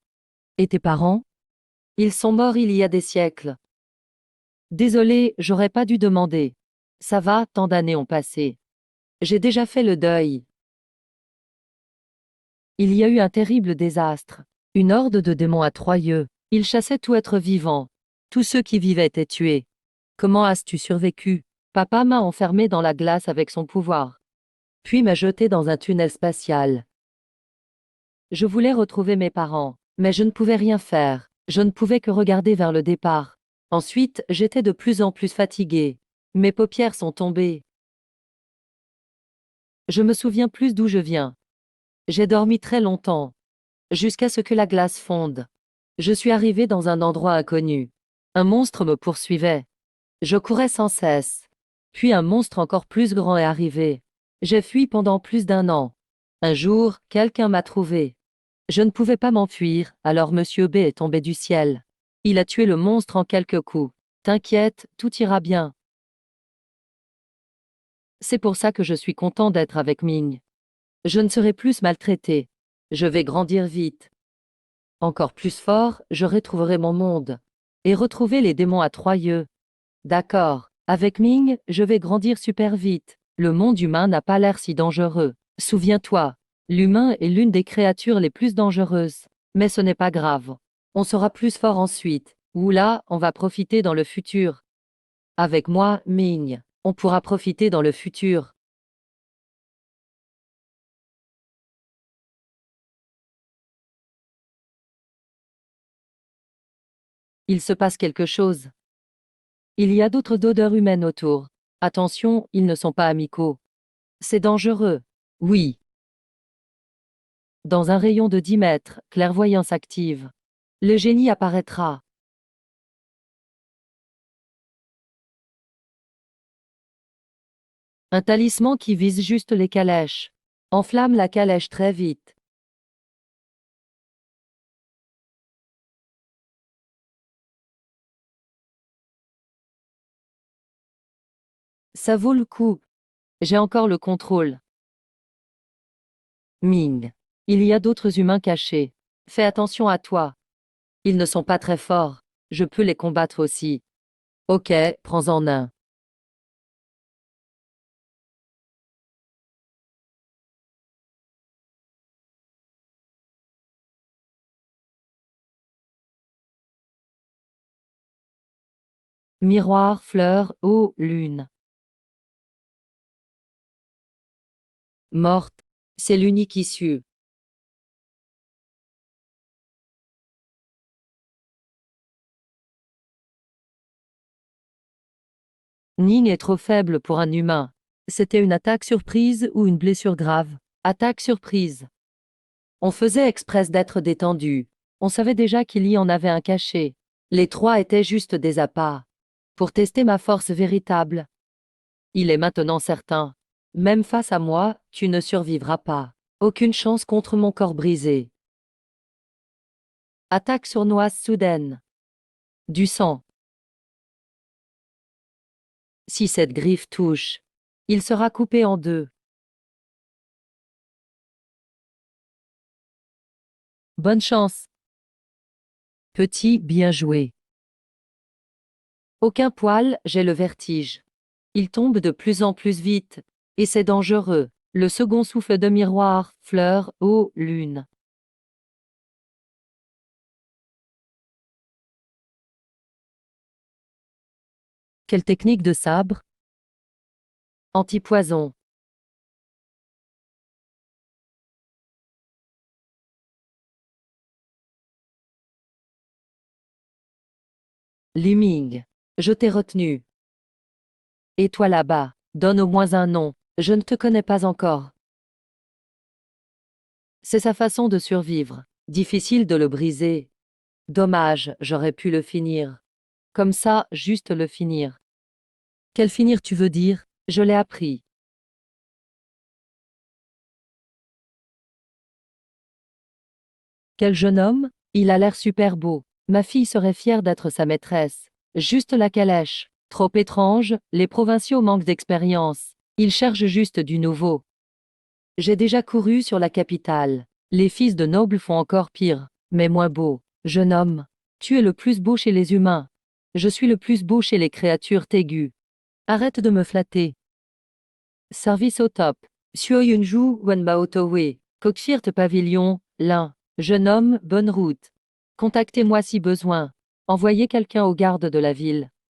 Et tes parents? Ils sont morts il y a des siècles. Désolé, j'aurais pas dû demander. Ça va, tant d'années ont passé. J'ai déjà fait le deuil. Il y a eu un terrible désastre. Une horde de démons à 3 yeux. Ils chassaient tout être vivant. Tous ceux qui vivaient étaient tués. Comment as-tu survécu? Papa m'a enfermé dans la glace avec son pouvoir. Puis m'a jeté dans un tunnel spatial. Je voulais retrouver mes parents, mais je ne pouvais rien faire. Je ne pouvais que regarder vers le départ. Ensuite, j'étais de plus en plus fatigué. Mes paupières sont tombées. Je me souviens plus d'où je viens. J'ai dormi très longtemps, jusqu'à ce que la glace fonde. Je suis arrivé dans un endroit inconnu. Un monstre me poursuivait. Je courais sans cesse. Puis un monstre encore plus grand est arrivé. J'ai fui pendant plus d'1 an. Un jour, quelqu'un m'a trouvé. Je ne pouvais pas m'enfuir, alors Monsieur B est tombé du ciel. Il a tué le monstre en quelques coups. T'inquiète, tout ira bien. C'est pour ça que je suis content d'être avec Ming. Je ne serai plus maltraité. Je vais grandir vite. Encore plus fort, je retrouverai mon monde. Et retrouver les démons à 3 yeux. D'accord. Avec Ming, je vais grandir super vite. Le monde humain n'a pas l'air si dangereux. Souviens-toi, l'humain est l'une des créatures les plus dangereuses. Mais ce n'est pas grave. On sera plus fort ensuite. Oula, on va profiter dans le futur. Avec moi, Ming. On pourra profiter dans le futur. Il se passe quelque chose. Il y a d'autres odeurs humaines autour. Attention, ils ne sont pas amicaux. C'est dangereux. Oui. Dans un rayon de 10 mètres, clairvoyance active. Le génie apparaîtra. Un talisman qui vise juste les calèches. Enflamme la calèche très vite. Ça vaut le coup. J'ai encore le contrôle. Ming. Il y a d'autres humains cachés. Fais attention à toi. Ils ne sont pas très forts. Je peux les combattre aussi. Ok, prends-en un. Miroir, fleur, eau, lune. Morte. C'est l'unique issue. Ning est trop faible pour un humain. C'était une attaque surprise ou une blessure grave. Attaque surprise. On faisait exprès d'être détendu. On savait déjà qu'il y en avait un caché. Les trois étaient juste des appâts. Pour tester ma force véritable. Il est maintenant certain. Même face à moi, tu ne survivras pas. Aucune chance contre mon corps brisé. Attaque sournoise soudaine. Du sang. Si cette griffe touche, il sera coupé en deux. Bonne chance. Petit, bien joué. Aucun poil, j'ai le vertige. Il tombe de plus en plus vite. Et c'est dangereux. Le second souffle de miroir, fleur, eau, lune. Quelle technique de sabre? Antipoison. Liming. Je t'ai retenu. Et toi là-bas, donne au moins un nom. Je ne te connais pas encore. C'est sa façon de survivre. Difficile de le briser. Dommage, j'aurais pu le finir. Comme ça, juste le finir. Quel finir tu veux dire? Je l'ai appris. Quel jeune homme? Il a l'air super beau. Ma fille serait fière d'être sa maîtresse. Juste la calèche. Trop étrange, les provinciaux manquent d'expérience. Ils cherchent juste du nouveau. J'ai déjà couru sur la capitale. Les fils de nobles font encore pire, mais moins beau. Jeune homme, tu es le plus beau chez les humains. Je suis le plus beau chez les créatures téguës. Arrête de me flatter. Service au top. Suo Yunju Wenbao Towe. Cockfirt Pavillon, l'un. Jeune homme, bonne route. Contactez-moi si besoin. Envoyez quelqu'un aux gardes de la ville.